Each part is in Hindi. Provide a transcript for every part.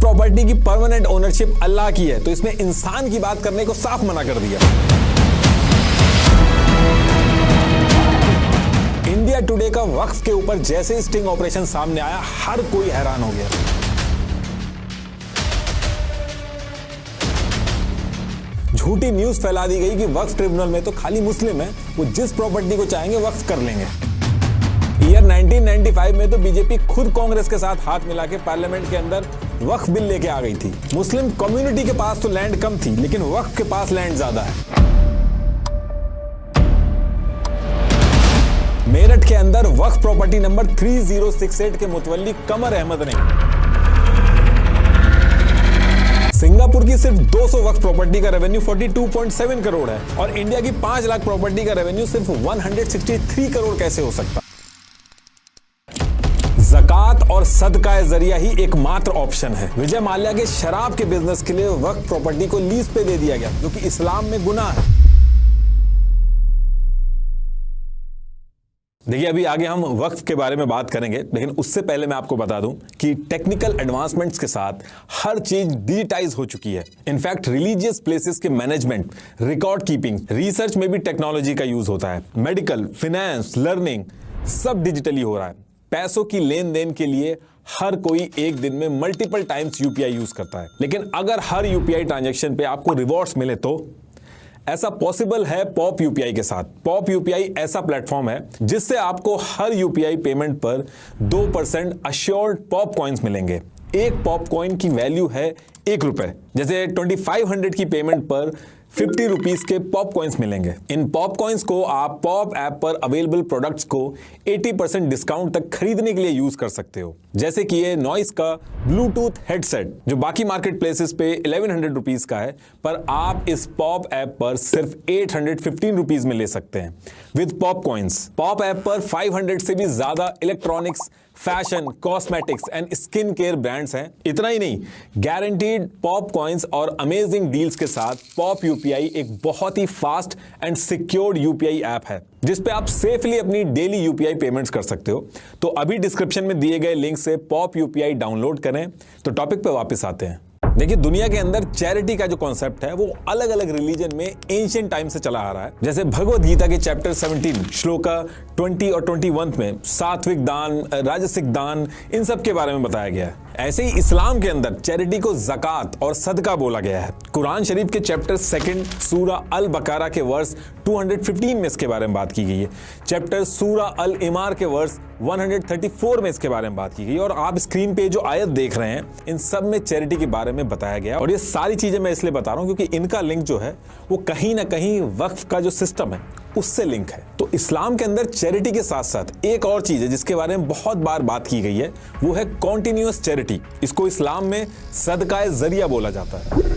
प्रॉपर्टी की परमानेंट ओनरशिप अल्लाह की है, तो इसमें इंसान की बात करने को साफ मना कर दिया। इंडिया टुडे का वक्फ के ऊपर जैसे ही स्टिंग ऑपरेशन सामने आया, हर कोई हैरान हो गया। झूठी न्यूज फैला दी गई कि वक्फ ट्रिब्यूनल में तो खाली मुस्लिम है, वो जिस प्रॉपर्टी को चाहेंगे वक्फ कर लेंगे। ईयर 1995 में तो बीजेपी खुद कांग्रेस के साथ हाथ मिला के पार्लियामेंट के अंदर वक्फ बिल लेके आ गई थी। मुस्लिम कम्युनिटी के पास तो लैंड कम थी, लेकिन वक्फ के पास लैंड ज्यादा है। मेरठ के अंदर वक्फ प्रॉपर्टी नंबर 3068 के मुतवल्ली कमर अहमद ने सिंगापुर की सिर्फ 200 वक्फ प्रॉपर्टी का रेवेन्यू 42.7 करोड़ है, और इंडिया की 5 लाख प्रॉपर्टी का रेवेन्यू सिर्फ 163 करोड़ कैसे हो सकता? ज़कात और सदका जरिया ही एकमात्र ऑप्शन है। विजय माल्या के शराब के बिजनेस के लिए वक्फ प्रॉपर्टी को लीज पे दे दिया गया, जो कि इस्लाम में गुनाह है। देखिए, अभी आगे हम वक्फ के बारे में बात करेंगे, लेकिन उससे पहले मैं आपको बता दूं कि टेक्निकल एडवांसमेंट्स के साथ हर चीज डिजिटाइज हो चुकी है। इनफैक्ट रिलीजियस प्लेसेस के मैनेजमेंट, रिकॉर्ड कीपिंग, रिसर्च में भी टेक्नोलॉजी का यूज होता है। मेडिकल, फाइनेंस, लर्निंग सब डिजिटली हो रहा है। पैसों की लेन देन के लिए हर कोई एक दिन में मल्टीपल टाइम्स यूपीआई यूज करता है, लेकिन अगर हर यूपीआई ट्रांजैक्शन पे आपको रिवॉर्ड्स मिले तो ऐसा पॉसिबल है पॉप यूपीआई के साथ। पॉप यूपीआई ऐसा प्लेटफॉर्म है जिससे आपको हर यूपीआई पेमेंट पर 2% अश्योर्ड पॉप कॉइन्स मिलेंगे। एक पॉप कॉइन की वैल्यू है ₹1। जैसे 2500 की पेमेंट पर 50 रुपीज के पॉप कॉइन्स मिलेंगे। इन पॉप कॉइन्स को आप पॉप ऐप पर अवेलेबल प्रोडक्ट्स को 80% डिस्काउंट तक खरीदने के लिए यूज कर सकते हो। जैसे कि ये नॉइस का ब्लूटूथ हेडसेट, जो बाकी मार्केट प्लेसेस पे 1100 रुपीज का है, पर आप इस पॉप ऐप पर सिर्फ 815 रुपीज में ले सकते हैं with Pop coins. Pop app पर 500 से भी ज्यादा electronics, fashion, cosmetics and skin care brands हैं। इतना ही नहीं, गारंटीड पॉप कॉइन्स और अमेजिंग डील्स के साथ पॉप यूपीआई एक बहुत ही fast and secured UPI app है, जिस पे आप सेफली अपनी डेली यूपीआई पेमेंट्स कर सकते हो। तो अभी डिस्क्रिप्शन में दिए गए लिंक से पॉप यूपीआई डाउनलोड करें। तो टॉपिक पे वापस आते हैं। देखिए, दुनिया के अंदर चैरिटी का जो कॉन्सेप्ट है वो अलग अलग रिलीजन में एंशिएंट टाइम से चला आ रहा है। जैसे भगवद गीता के चैप्टर 17 श्लोका 20 और 21 में सात्विक दान, राजसिक दान, इन सब के बारे में बताया गया है। ऐसे ही इस्लाम के अंदर चैरिटी को ज़कात और सदका बोला गया है। कुरान शरीफ के चैप्टर 2 सूरा अल बकारा के वर्स 215 में इसके बारे में बात की गई है। चैप्टर सूरा अल इमार के वर्स 134 में इसके बारे में बात की गई। और आप स्क्रीन पे जो आयत देख रहे हैं, इन सब में चैरिटी के बारे में बताया गया। और ये सारी चीजें मैं इसलिए बता रहा हूं क्योंकि इनका लिंक जो है वो कहीं ना कहीं वक्फ का जो सिस्टम है उससे लिंक है। तो इस्लाम के अंदर चैरिटी के साथ साथ एक और चीज है जिसके बारे में बहुत बार बात की गई है, वो है कॉन्टिन्यूअस चैरिटी। इसको इस्लाम में सदका जरिया बोला जाता है।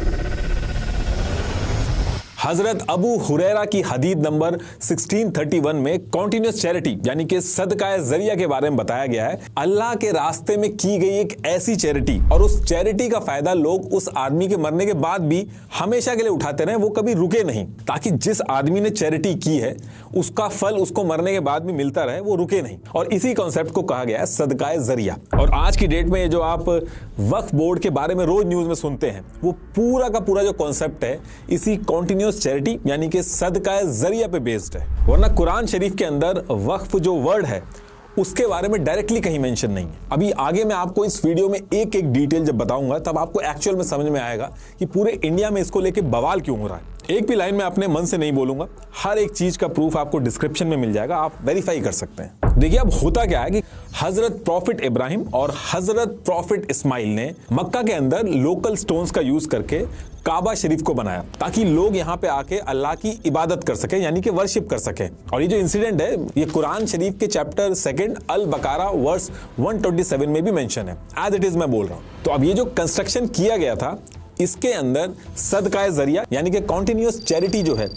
हजरत अबू हुरैरा की हदीस नंबर 1631 में कॉन्टिन्यूअस चैरिटी यानी कि सदका जरिया के बारे में बताया गया है। अल्लाह के रास्ते में की गई एक ऐसी चैरिटी, और उस चैरिटी का फायदा लोग उस आदमी के मरने के बाद भी हमेशा के लिए उठाते रहे, वो कभी रुके नहीं, ताकि जिस आदमी ने चैरिटी की है उसका फल उसको मरने के बाद भी मिलता रहे, वो रुके नहीं। और इसी कॉन्सेप्ट को कहा गया है सदका जरिया। और आज की डेट में ये जो आप वक्फ बोर्ड के बारे में रोज न्यूज में सुनते हैं, वो पूरा का पूरा जो कॉन्सेप्ट है इसी कॉन्टिन्यूअस चैरिटी यानी कि सदका जरिया पे बेस्ड है। वरना कुरान शरीफ के अंदर वक्फ जो वर्ड है उसके बारे में डायरेक्टली कहीं मेंशन नहीं है। अभी आगे मैं आपको इस वीडियो में एक एक डिटेल जब बताऊंगा, तब आपको एक्चुअल में समझ में आएगा कि पूरे इंडिया में इसको लेके बवाल क्यों हो रहा है। एक भी लाइन में अपने मन से नहीं बोलूंगा, हर एक चीज का प्रूफ आपको डिस्क्रिप्शन में मिल जाएगा, आप वेरीफाई कर सकते हैं। देखिए, अब होता क्या है कि हजरत प्रॉफिट इब्राहिम और हजरत प्रॉफिट इस्माइल ने मक्का के अंदर लोकल स्टोन्स का यूज करके काबा शरीफ को बनाया, ताकि लोग यहाँ पे आके अल्लाह की इबादत कर सके, यानी कि वर्शिप कर सके। और ये जो इंसिडेंट है ये कुरान शरीफ के चैप्टर 2 अल बकारा वर्स 127 में भी मेंशन है। एज इट इज मैं बोल रहा हूँ। तो अब ये जो कंस्ट्रक्शन किया गया था, इसके अंदर सदका जरिया यानी कि कॉन्टिन्यूअस चैरिटी जो है,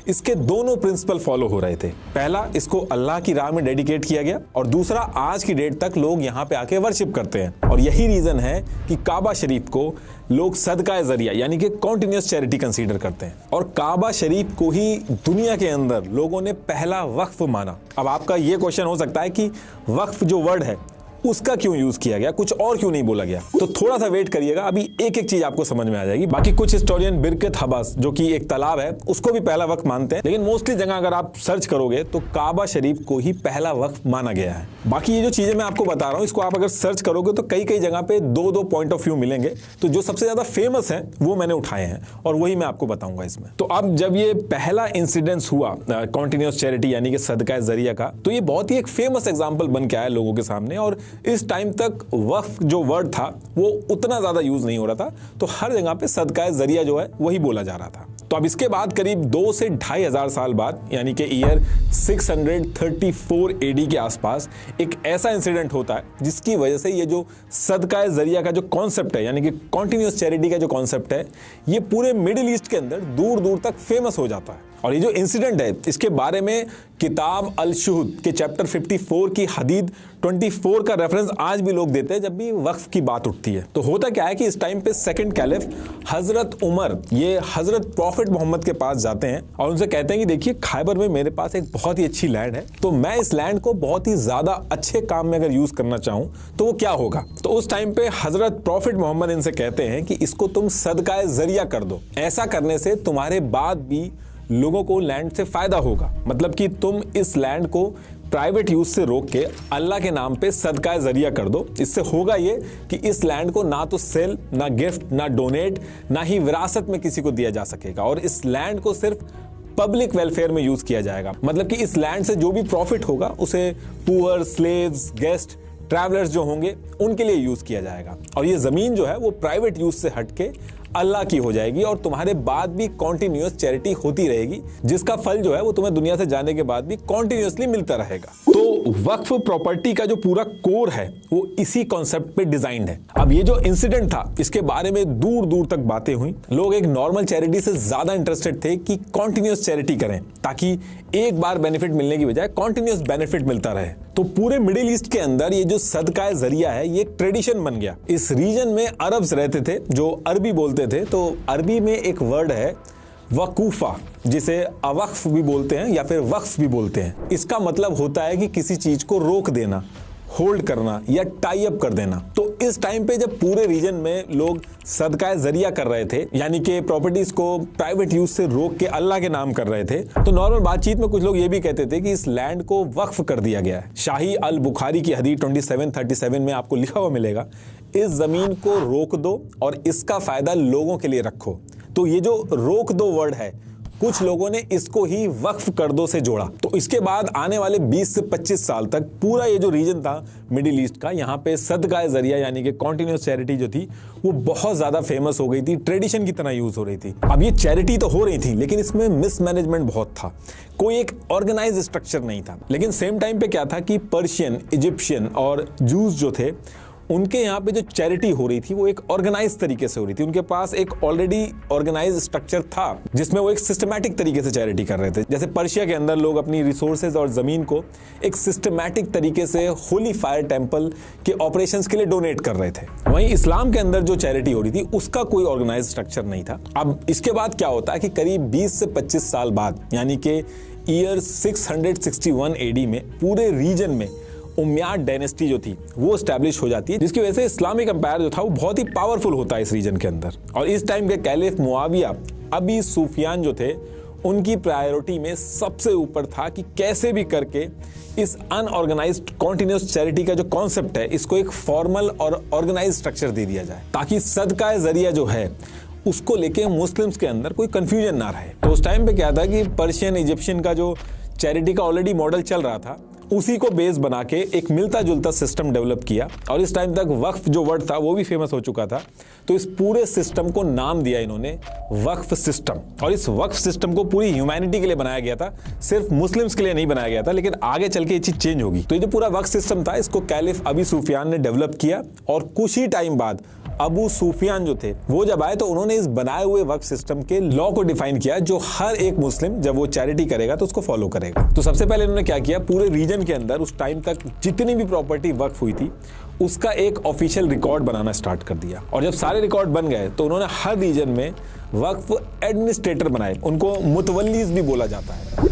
इसके दोनों प्रिंसिपल फॉलो हो रहे थे। पहला, इसको अल्लाह की राह में डेडिकेट किया गया, और दूसरा, आज की डेट तक लोग यहाँ पे आके वर्शिप करते हैं। और यही रीजन है कि काबा शरीफ को लोग सदका जरिया यानी कि कॉन्टिन्यूअस चैरिटी कंसीडर करते हैं। और काबा शरीफ को ही दुनिया के अंदर लोगों ने पहला वक्फ माना। अब आपका ये क्वेश्चन हो सकता है कि वक्फ जो वर्ड है उसका क्यों यूज किया गया, कुछ और क्यों नहीं बोला गया। तो थोड़ा सा वेट करिएगा, अभी एक एक चीज आपको समझ में आ जाएगी। बाकी कुछ हिस्टोरियन बिरकत हबास, जो कि एक तालाब है, उसको भी पहला वक्त मानते हैं, लेकिन मोस्टली जगह अगर आप सर्च करोगे तो काबा शरीफ को ही पहला वक्त माना गया है। बाकी ये जो चीजें मैं आपको बता रहा हूं, इसको आप अगर सर्च करोगे तो कई कई जगह पे दो दो पॉइंट ऑफ व्यू मिलेंगे। तो जो सबसे ज्यादा फेमस है वो मैंने उठाए हैं और वही मैं आपको बताऊंगा इसमें। तो अब जब ये पहला इंसिडेंस हुआ कॉन्टिन्यूअस चैरिटी यानी कि सदका जरिया का, तो ये बहुत ही एक फेमस एग्जांपल बन के आया लोगों के सामने। और इस टाइम तक वक्फ जो वर्ड था वो उतना ज्यादा यूज नहीं हो रहा था, तो हर जगह पे सदका जरिया जो है वही बोला जा रहा था। तो अब इसके बाद करीब 2 से 2,500 साल बाद यानी कि ईयर 634 AD के आसपास एक ऐसा इंसिडेंट होता है जिसकी वजह से ये जो सदका जरिया का जो कॉन्सेप्ट है यानी कि कॉन्टिन्यूअस चैरिटी का जो कॉन्सेप्ट है, ये पूरे मिडिल ईस्ट के अंदर दूर दूर तक फेमस हो जाता है। और ये जो इंसिडेंट है इसके बारे में किताब अल शुहूद के चैप्टर 54 की हदीद 24 का रेफरेंस आज भी लोग देते हैं जब भी वक्फ की बात उठती है। तो होता क्या है कि इस टाइम पे सेकंड कैलिफ हजरत उमर ये हजरत प्रॉफिट मोहम्मद के पास जाते हैं और उनसे कहते हैं कि देखिए खैबर में मेरे पास एक बहुत ही अच्छी लैंड है, तो मैं इस लैंड को बहुत ही ज्यादा अच्छे काम में अगर यूज करना चाहूं तो वो क्या होगा। तो उस टाइम पे हजरत प्रॉफिट मोहम्मद इनसे कहते हैं कि इसको तुम सदका जरिया कर दो, ऐसा करने से तुम्हारे बाद भी लोगों को लैंड से फायदा होगा। मतलब कि तुम इस लैंड को प्राइवेट यूज से रोक के अल्लाह के नाम पे सदका जरिया कर दो। इससे होगा ये कि इस लैंड को ना तो सेल, ना गिफ्ट, ना डोनेट, ना ही विरासत में किसी को दिया जा सकेगा और इस लैंड को सिर्फ पब्लिक वेलफेयर में यूज किया जाएगा। मतलब कि इस लैंड से जो भी प्रॉफिट होगा उसे पुअर, स्लेव्स, गेस्ट, ट्रैवलर्स जो होंगे उनके लिए यूज किया जाएगा और ये जमीन जो है वो प्राइवेट यूज से हटके अल्लाह की हो जाएगी और तुम्हारे बाद भी कॉन्टिन्यूअस चैरिटी होती रहेगी, जिसका फल जो है वो तुम्हें दुनिया से जाने के बाद भी कॉन्टिन्यूअसली मिलता रहेगा। तो वक्फ प्रॉपर्टी का जो पूरा कोर है वो इसी कॉन्सेप्ट पे डिजाइंड है। अब ये जो इंसिडेंट था इसके बारे में दूर दूर तक बातें हुई। लोग एक नॉर्मल चैरिटी से ज्यादा इंटरेस्टेड थे कि कॉन्टिन्यूअस चैरिटी करें ताकि एक बार बेनिफिट मिलने की बजाय कॉन्टिन्यूअस बेनिफिट मिलता रहे। तो पूरे मिडिल ईस्ट के अंदर ये जो सदका जरिया है ये एक ट्रेडिशन बन गया। इस रीजन में अरब्स रहते थे जो अरबी बोलते थे, तो अरबी में एक वर्ड है वकूफा, जिसे अवक्फ भी बोलते हैं या फिर वक्फ भी बोलते हैं। इसका मतलब होता है कि किसी चीज को रोक देना, होल्ड करना या टाई अप कर देना। तो इस टाइम पे जब पूरे रीजन में लोग सदका जरिया कर रहे थे यानी कि प्रॉपर्टीज को प्राइवेट यूज से रोक के अल्लाह के नाम कर रहे थे, तो नॉर्मल बातचीत में कुछ लोग ये भी कहते थे कि इस लैंड को वक्फ कर दिया गया है। शाही अल बुखारी की हदीस 2737 में आपको लिखा हुआ मिलेगा, इस जमीन को रोक दो और इसका फायदा लोगों के लिए रखो। तो ये जो रोक दो वर्ड है कुछ लोगों ने इसको ही वक्फ कर दो से जोड़ा। तो इसके बाद आने वाले 20 से 25 साल तक पूरा ये जो रीजन था मिडिल ईस्ट का, यहाँ पे सदका जरिया यानी कि कॉन्टिन्यूअस चैरिटी जो थी वो बहुत ज्यादा फेमस हो गई थी, ट्रेडिशन की तरह यूज हो रही थी। अब ये चैरिटी तो हो रही थी लेकिन इसमें मिसमैनेजमेंट बहुत था, कोई एक ऑर्गेनाइज स्ट्रक्चर नहीं था। लेकिन सेम टाइम पे क्या था कि पर्शियन, इजिप्शियन और जूस जो थे उनके यहाँ पे जो चैरिटी हो रही थी वो एक ऑर्गेनाइज तरीके से हो रही थी। उनके पास एक ऑलरेडी ऑर्गेनाइज स्ट्रक्चर था जिसमें वो एक सिस्टमैटिक तरीके से चैरिटी कर रहे थे। जैसे पर्शिया के अंदर लोग अपनी रिसोर्सेज और जमीन को एक सिस्टमैटिक तरीके से होली फायर टेम्पल के ऑपरेशंस के लिए डोनेट कर रहे थे। वहीं इस्लाम के अंदर जो चैरिटी हो रही थी उसका कोई ऑर्गेनाइज स्ट्रक्चर नहीं था। अब इसके बाद क्या होता है कि करीब 20 से 25 साल बाद यानी कि ईयर 661 AD में पूरे रीजन में उम्मयाद डायनेस्टी जो थी वो एस्टैब्लिश हो जाती है, जिसकी वजह से इस्लामिक एम्पायर जो था वो बहुत ही पावरफुल होता है इस रीजन के अंदर। और इस टाइम के कैलिफ मुआविया अबी सुफियान जो थे उनकी प्रायोरिटी में सबसे ऊपर था कि कैसे भी करके इस अनऑर्गेनाइज्ड कॉन्टिन्यूअस चैरिटी का जो कॉन्सेप्ट है इसको एक फॉर्मल और ऑर्गेनाइज स्ट्रक्चर दे दिया जाए ताकि सदका जरिया जो है उसको लेके मुस्लिम्स के अंदर कोई कंफ्यूजन ना रहे। तो उस टाइम पे क्या था कि पर्शियन, इजिप्शियन का जो चैरिटी का ऑलरेडी मॉडल चल रहा था उसी को बेस बना के एक मिलता जुलता सिस्टम डेवलप किया और इस टाइम तक वक्फ जो वर्ड था वो भी फेमस हो चुका था। तो इस पूरे सिस्टम को नाम दिया इन्होंने वक्फ सिस्टम और इस वक्फ सिस्टम को पूरी ह्यूमैनिटी के लिए बनाया गया था, सिर्फ मुस्लिम्स के लिए नहीं बनाया गया था। लेकिन आगे चल के ये चीज चेंज होगी। तो ये जो पूरा वक्फ सिस्टम था इसको कैलिफ अबी सुफियान ने डेवलप किया और कुछ ही टाइम बाद अबू सुफियान जो थे वो जब आए तो उन्होंने इस बनाए हुए वक्फ सिस्टम के लॉ को डिफाइन किया जो हर एक मुस्लिम जब वो चैरिटी करेगा तो उसको फॉलो करेगा। तो सबसे पहले इन्होंने क्या किया, पूरे रीजन के अंदर उस टाइम तक जितनी भी प्रॉपर्टी वक्फ हुई थी उसका एक ऑफिशियल रिकॉर्ड बनाना स्टार्ट कर दिया। और जब सारे रिकॉर्ड बन गए तो उन्होंने हर रीजन में वक्फ एडमिनिस्ट्रेटर बनाए, उनको मुतवल्लीज भी बोला जाता है।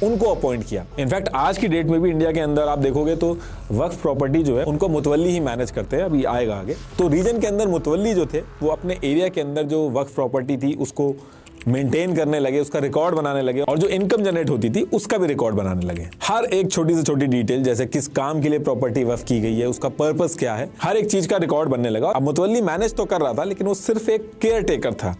उनको अपॉइंट किया। इनफैक्ट आज की डेट में भी इंडिया के अंदर आप देखोगे तो वक्फ प्रॉपर्टी जो है उनको मुतवल्ली ही मैनेज करते हैं, अभी आएगा आगे। तो रीजन के अंदर मुतवल्ली जो थे वो अपने एरिया के अंदर जो वक्फ प्रॉपर्टी थी उसको मेंटेन करने लगे, उसका रिकॉर्ड बनाने लगे और जो इनकम जनरेट होती थी उसका भी रिकॉर्ड बनाने लगे। हर एक छोटी से छोटी डिटेल, जैसे किस काम के लिए प्रॉपर्टी वक्फ की गई है, उसका पर्पस क्या है, हर एक चीज का रिकॉर्ड बनने लगा। अब मुतवल्ली मैनेज तो कर रहा था लेकिन वो सिर्फ एक केयर टेकर था।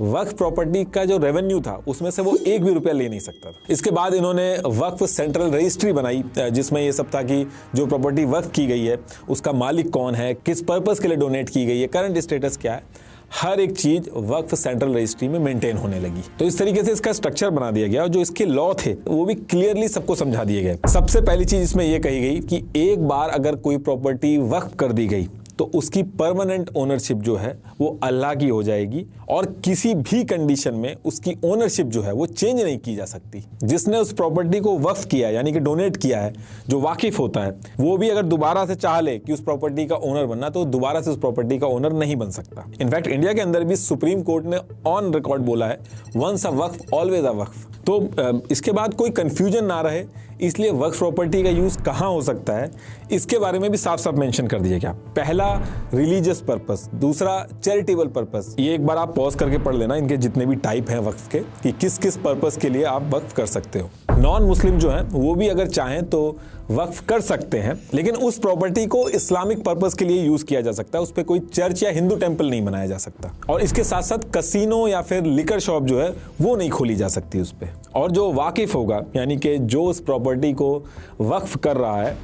वक्फ प्रॉपर्टी का जो रेवेन्यू था उसमें से वो एक भी रुपया ले नहीं सकता था। इसके बाद इन्होंने वक्फ सेंट्रल रजिस्ट्री बनाई जिसमें ये सब था कि जो प्रॉपर्टी वक्फ की गई है उसका मालिक कौन है, किस पर्पस के लिए डोनेट की गई है, करंट स्टेटस क्या है, हर एक चीज वक्फ सेंट्रल रजिस्ट्री में मेंटेन होने लगी। तो इस तरीके से इसका स्ट्रक्चर बना दिया गया और जो इसके लॉ थे वो भी क्लियरली सबको समझा दिए गए। सबसे पहली चीज इसमें यह कही गई कि एक बार अगर कोई प्रॉपर्टी वक्फ कर दी गई तो उसकी परमानेंट ओनरशिप जो है वो अल्लाह की हो जाएगी और किसी भी कंडीशन में उसकी ओनरशिप जो है वो चेंज नहीं की जा सकती। जिसने उस प्रॉपर्टी को वक्फ किया है यानी कि डोनेट किया है, जो वाकिफ होता है, वो भी अगर दोबारा से चाह ले कि उस प्रॉपर्टी का ओनर बनना तो दोबारा से उस प्रॉपर्टी का ओनर नहीं बन सकता। इनफैक्ट इंडिया के अंदर भी सुप्रीम कोर्ट ने ऑन रिकॉर्ड बोला है, once a Waqf always a वक्फ। तो इसके बाद कोई कंफ्यूजन ना रहे इसलिए वक्फ प्रॉपर्टी का यूज कहां हो सकता है इसके बारे में भी साफ साफ मेंशन कर दिया गया। पहला रिलीजियस पर्पस, दूसरा चैरिटेबल पर्पस। ये एक बार आप पॉज करके पढ़ लेना इनके जितने भी टाइप हैं वक्फ के कि किस किस पर्पस के लिए आप वक्फ कर सकते हो। नॉन मुस्लिम जो है वो भी अगर चाहें तो वक्फ कर सकते हैं लेकिन उस प्रॉपर्टी को इस्लामिक पर्पस के लिए यूज किया जा सकता है, उस पर कोई चर्च या हिंदू टेंपल नहीं बनाया जा सकता। और इसके साथ साथ कसिनो या फिर लिकर शॉप जो है वो नहीं खोली जा सकती उस पर। और जो वाकिफ होगा यानी कि जो उस प्रॉपर्टी को वक्फ कर रहा है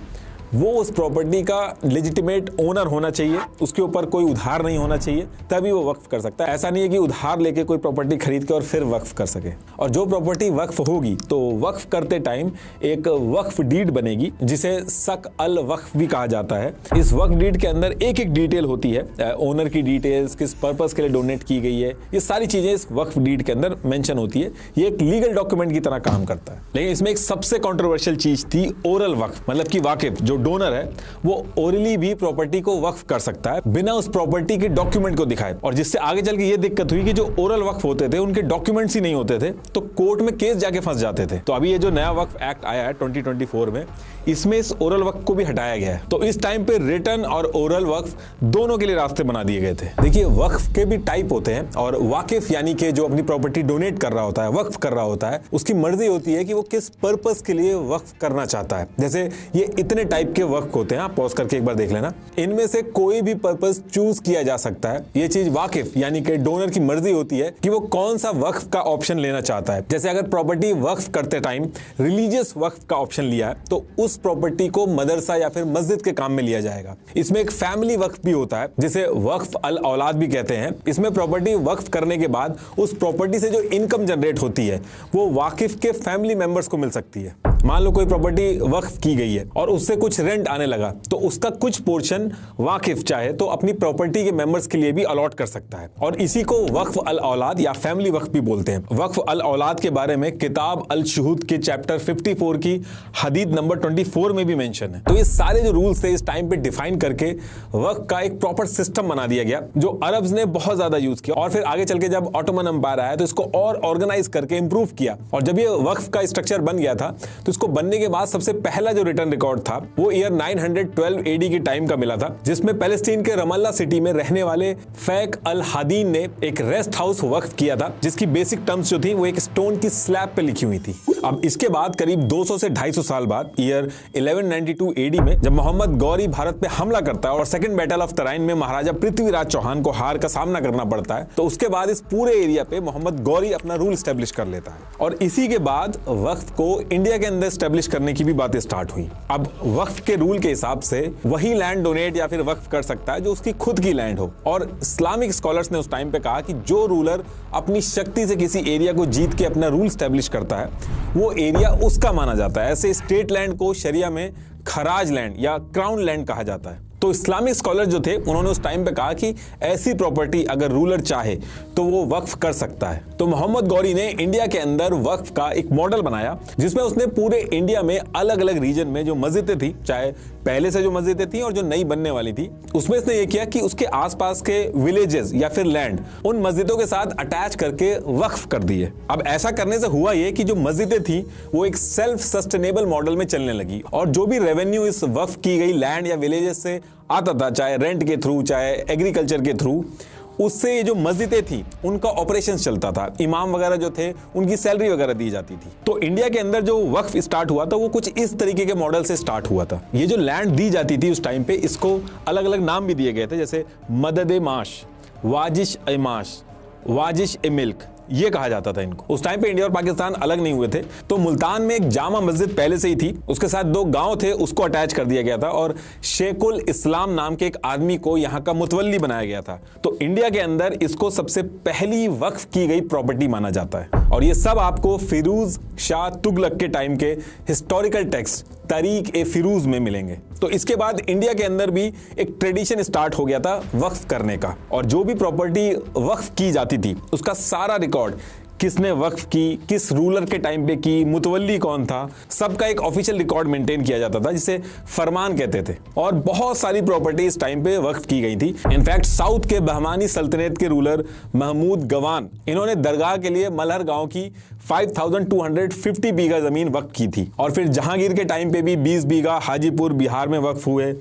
वो उस प्रॉपर्टी का लेजिटिमेट ओनर होना चाहिए, उसके ऊपर कोई उधार नहीं होना चाहिए, तभी वो वक्फ कर सकता है। ऐसा नहीं है कि उधार लेके कोई प्रॉपर्टी खरीद के और फिर वक्फ कर सके। और जो प्रॉपर्टी वक्फ होगी तो वक्फ करते टाइम एक वक्फ डीड बनेगी जिसे सक अल वक्फ भी कहा जाता है। इस वक्फ डीड के अंदर एक एक डिटेल होती है, ओनर की डिटेल्स, किस पर्पस के लिए डोनेट की गई है, ये सारी चीजें इस वक्फ डीड के अंदर मेंशन होती है। ये एक लीगल डॉक्यूमेंट की तरह काम करता है। लेकिन इसमें एक सबसे कॉन्ट्रोवर्शियल चीज थी ओरल वक्फ, मतलब कि वाकिफ जो डोनर है वो ओरली भी प्रॉपर्टी को वक्फ कर सकता है बिना उस प्रॉपर्टी के डॉक्यूमेंट को दिखाए। और जिससे आगे चल के ये दिक्कत हुई कि जो ओरल वक्फ होते थे उनके डॉक्यूमेंट्स ही नहीं होते थे तो कोर्ट में केस जाके फंस जाते थे। तो अभी ये जो नया वक्फ एक्ट आया है 2024 में, इसमें इस ओरल वक्फ को भी हटाया गया है। तो इस टाइम पे रिटन और ओरल वक्फ दोनों के लिए रास्ते बना दिए गए थे। देखिए वक्फ के भी टाइप होते हैं और वाकिफ यानी कि जो अपनी प्रॉपर्टी डोनेट कर रहा होता है, वक्फ कर रहा होता है, उसकी मर्जी होती है कि वो किस पर्पस के लिए वक्फ करना चाहता है। जैसे ये इतने टाइप के वक्फ होते हैं, आप पॉज करके एक बार देख लेना। इनमें से कोई भी पर्पस चूज किया जा सकता है। ये चीज वाकिफ यानी कि डोनर की मर्जी होती है कि वो कौन सा वक्फ का ऑप्शन लेना चाहता है। जैसे अगर प्रॉपर्टी वक्फ करते टाइम रिलीजियस वक्फ का ऑप्शन लिया है तो उस प्रॉपर्टी को मदरसा या फिर मस्जिद के काम में लिया जाएगा। इसमें एक फैमिली वक्फ भी होता है जिसे वक्फ अल औलाद भी कहते हैं। इसमें प्रॉपर्टी वक्फ करने के बाद उस प्रॉपर्टी से जो इनकम जनरेट होती है वो वाकिफ के फैमिली मेंबर्स को मिल सकती है। मान लो कोई प्रॉपर्टी वक्फ की गई है और उससे कुछ रेंट आने लगा तो उसका कुछ पोर्शन वाकिफ चाहे तो अपनी प्रॉपर्टी के मेंबर्स के लिए भी अलॉट कर सकता है और इसी को वक्फ अल औलाद या फैमिली वक्फ भी बोलते हैं। वक्फ अल औलाद के बारे में किताब अल शुहूद के चैप्टर 54 की हदीद नंबर 24 में भी मेंशन है। तो ये सारे जो रूल्स थे इस टाइम पे डिफाइन करके वक्फ का एक प्रॉपर सिस्टम बना दिया गया जो अरब्स ने बहुत ज्यादा यूज किया। और फिर आगे चल के जब ऑटोमन एम्पायर आया तो इसको और ऑर्गेनाइज करके इंप्रूव किया और जब ये वक्फ का स्ट्रक्चर बन गया था तो इसको बनने के बाद सबसे पहला जो रिटर्न रिकॉर्ड था वो ईयर 912 एडी के टाइम का मिला था जिसमें पैलेस्टीन के रमल्ला सिटी में रहने वाले फैक अल हादीन ने एक रेस्ट हाउस वक्फ किया था जिसकी बेसिक टर्म्स जो थी वो एक स्टोन की स्लैब पे लिखी हुई थी। अब इसके बाद करीब 200 से 250 साल बाद ईयर 1192 एडी में जब मोहम्मद गौरी भारत पे हमला करता है और सेकंड बैटल ऑफ तराइन में महाराजा पृथ्वीराज चौहान को हार का सामना करना पड़ता है तो उसके बाद इस पूरे एरिया पे मोहम्मद गौरी अपना रूल स्टैब्लिश कर लेता है और इसी के बाद वक्फ को इंडिया के अंदर स्टैब्लिश करने की भी बातें स्टार्ट हुई। अब वक्फ के रूल के हिसाब से वही लैंड डोनेट या फिर वक्फ कर सकता है जो उसकी खुद की लैंड हो और इस्लामिक स्कॉलर्स ने उस टाइम पे कहा कि जो रूलर अपनी शक्ति से किसी एरिया को जीत के अपना रूल स्टैब्लिश करता है वो एरिया उसका माना जाता है। ऐसे स्टेट लैंड को शरिया में खराज लैंड या क्राउन लैंड कहा जाता है। तो इस्लामिक स्कॉलर जो थे उन्होंने उस टाइम पे कहा कि ऐसी प्रॉपर्टी अगर रूलर चाहे तो वो वक्फ कर सकता है। तो मोहम्मद गौरी ने इंडिया के अंदर वक्फ का एक मॉडल बनाया जिसमें उसने पूरे इंडिया में अलग अलग रीजन में जो मस्जिदें थी चाहे पहले से जो मस्जिदें थी और जो नई बनने वाली थी, उसमें इसने ये किया कि उसके आसपास के विलेजेस या फिर लैंड उन मस्जिदों के साथ अटैच करके वक्फ कर दिए। अब ऐसा करने से हुआ ये कि जो मस्जिदें थी वो एक सेल्फ सस्टेनेबल मॉडल में चलने लगी और जो भी रेवेन्यू इस वक्फ की गई लैंड या विलेजेस से आता था, चाहे रेंट के थ्रू चाहे एग्रीकल्चर के थ्रू, उससे ये जो मस्जिदें थी उनका ऑपरेशन चलता था। इमाम वगैरह जो थे उनकी सैलरी वगैरह दी जाती थी। तो इंडिया के अंदर जो वक्फ स्टार्ट हुआ था वो कुछ इस तरीके के मॉडल से स्टार्ट हुआ था। ये जो लैंड दी जाती थी उस टाइम पे, इसको अलग अलग नाम भी दिए गए थे, जैसे मदद ए माश, वाजिश ए माश, वाजिश ए मिल्क, ये कहा जाता था इनको। उस टाइम पे इंडिया और पाकिस्तान अलग नहीं हुए थे, तो मुल्तान में एक जामा मस्जिद पहले से ही थी, उसके साथ 2 गांव थे, उसको अटैच कर दिया गया था और शेखुल इस्लाम नाम के एक आदमी को यहाँ का मुतवल्ली बनाया गया था। तो इंडिया के अंदर इसको सबसे पहली वक्फ की गई प्रॉपर्टी माना जाता है। और ये सब आपको फिरोज शाह तुगलक के टाइम के हिस्टोरिकल टेक्स्ट तारीख ए फिरूज में मिलेंगे। तो इसके बाद इंडिया के अंदर भी एक ट्रेडिशन स्टार्ट हो गया था वक्फ करने का, और जो भी प्रॉपर्टी वक्फ की जाती थी उसका सारा रिकॉर्ड, किसने वक्फ की, किस रूलर के टाइम पे की, मुतवल्ली कौन था, सबका एक ऑफिशियल रिकॉर्ड मेंटेन किया जाता था, जिसे फरमान कहते थे। और बहुत सारी प्रॉपर्टी इस टाइम पे वक्फ की गई थी। इनफैक्ट साउथ के बहमानी सल्तनत के रूलर महमूद गवान, इन्होंने दरगाह के लिए मलहर गांव की 5250 बीघा जमीन वक्फ की थी। और फिर जहांगीर के टाइम पे भी 20 बीघा हाजीपुर बिहार में वक्फ हुए।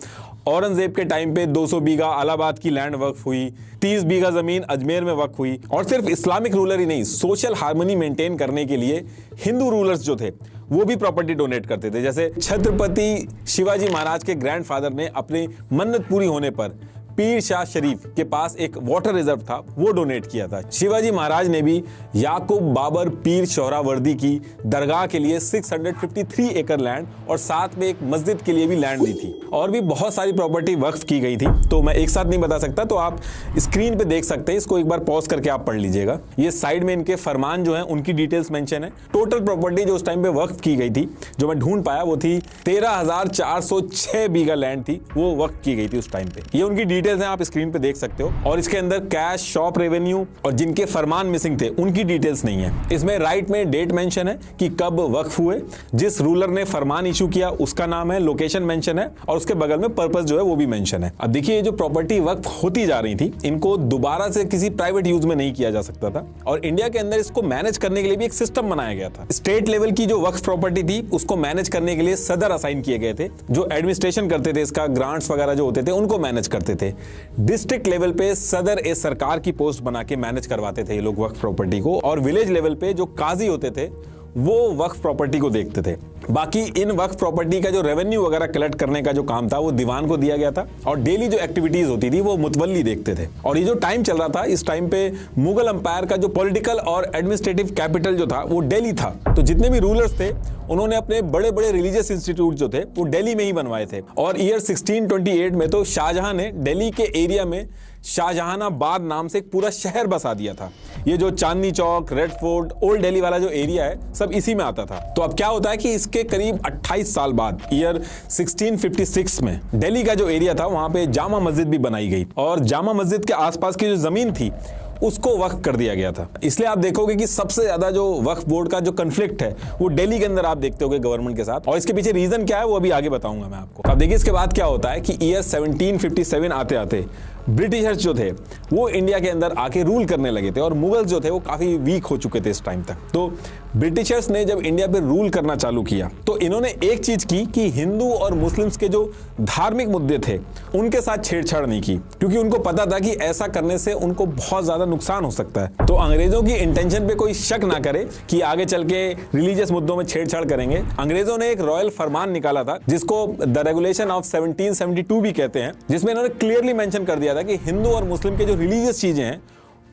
औरंगजेब के टाइम पे 200 बीघा इलाहाबाद की लैंड वक्फ हुई, 30 बीघा जमीन अजमेर में वक्फ हुई। और सिर्फ इस्लामिक रूलर ही नहीं, सोशल हार्मनी मेंटेन करने के लिए हिंदू रूलर्स जो थे वो भी प्रॉपर्टी डोनेट करते थे। जैसे छत्रपति शिवाजी महाराज के ग्रैंडफादर ने अपनी मन्नत पूरी होने पर पीर शाह शरीफ के पास एक वाटर रिजर्व था, वो डोनेट किया था। शिवाजी महाराज ने भी याकूब बाबर पीर सोहरावर्दी की दरगाह के लिए 653 एकड़ लैंड और साथ में एक मस्जिद के लिए भी लैंड दी थी। और भी बहुत सारी प्रॉपर्टी वक्फ की गई थी, तो मैं एक साथ नहीं बता सकता, तो आप स्क्रीन पे देख सकते हैं, इसको एक बार पॉज करके आप पढ़ लीजिएगा। ये साइड में इनके फरमान जो है उनकी डिटेल्स मेंशन है। टोटल प्रॉपर्टी जो उस टाइम पे वक्फ की गई थी, जो मैं ढूंढ पाया, वो थी 13,406 बीघा लैंड थी, वो वक्फ की गई थी उस टाइम पे। ये उनकी डिटेल्स हैं, आप स्क्रीन पे देख सकते हो। और इसके अंदर कैश, शॉप रेवेन्यू और जिनके फरमान मिसिंग थे उनकी डिटेल्स नहीं है। इसमें राइट में डेट मेंशन है कि कब वक्फ हुए, जिस रूलर ने फरमान इशू किया उसका नाम है, लोकेशन मेंशन है और उसके बगल में पर्पस जो है वो भी मेंशन है। अब देखिए, ये जो प्रॉपर्टी वक्फ होती जा रही थी, इनको दोबारा से किसी प्राइवेट यूज में नहीं किया जा सकता था। और इंडिया के अंदर इसको मैनेज करने के लिए भी एक सिस्टम बनाया गया था। स्टेट लेवल की जो वक्फ प्रॉपर्टी थी उसको मैनेज करने के लिए सदर असाइन किए गए थे, जो एडमिनिस्ट्रेशन करते थे, इसका ग्रांट्स वगैरह जो होते थे उनको मैनेज करते थे। डिस्ट्रिक्ट लेवल पे सदर ए सरकार की पोस्ट बना के मैनेज करवाते थे ये लोग वक्फ प्रॉपर्टी को, और विलेज लेवल पे जो काजी होते थे वो वक्फ प्रॉपर्टी को देखते थे। बाकी इन वक्फ प्रॉपर्टी का जो रेवेन्यू वगैरह कलेक्ट करने का जो काम था वो दीवान को दिया गया था, और डेली जो एक्टिविटीज होती थी वो मुतवल्ली देखते थे। और ये जो टाइम चल रहा था, इस टाइम पे मुगल अंपायर का जो पॉलिटिकल और एडमिनिस्ट्रेटिव कैपिटल जो था वो दिल्ली था। तो जितने भी रूलर्स थे उन्होंने अपने बड़े बड़े रिलीजियस इंस्टीट्यूट जो थे वो दिल्ली में ही बनवाए थे। और ईयर 1628 में तो शाहजहां ने दिल्ली के एरिया में शाहजहानाबाद नाम से एक पूरा शहर बसा दिया था। ये जो Chandni Chowk, red fort, old Delhi वाला जो एरिया है सब इसी में आता था। तो अब क्या होता है कि इसके करीब 28 साल बाद ईयर 1656 में दिल्ली का जो एरिया था वहां पे जामा मस्जिद भी बनाई गई, और जामा मस्जिद के आसपास की जो जमीन थी उसको वक्फ कर दिया गया था। इसलिए आप देखोगे कि सबसे ज्यादा जो वक्फ बोर्ड का जो कन्फ्लिक्ट है वो दिल्ली के अंदर आप देखते होगे गवर्नमेंट के साथ, और इसके पीछे रीजन क्या है वो अभी आगे बताऊंगा मैं आपको। अब देखिए इसके बाद क्या होता है कि ईयर 1757 आते आते ब्रिटिशर्स जो थे वो इंडिया के अंदर आके रूल करने लगे थे, और मुगल्स जो थे वो काफी वीक हो चुके थे इस टाइम तक। तो ब्रिटिशर्स ने जब इंडिया पे रूल करना चालू किया तो इन्होंने एक चीज की कि हिंदू और मुस्लिम्स के जो धार्मिक मुद्दे थे उनके साथ छेड़छाड़ नहीं की, क्योंकि उनको पता था कि ऐसा करने से उनको बहुत ज्यादा नुकसान हो सकता है। तो अंग्रेजों की इंटेंशन पे कोई शक ना करे कि आगे चल के रिलीजियस मुद्दों में छेड़छाड़ करेंगे। अंग्रेजों ने एक रॉयल फरमान निकाला था जिसको द रेगुलेशन ऑफ 1772 भी कहते हैं, जिसमें इन्होंने क्लियरली मेंशन कर दिया था कि हिंदू और मुस्लिम के जो रिलीजियस चीजें हैं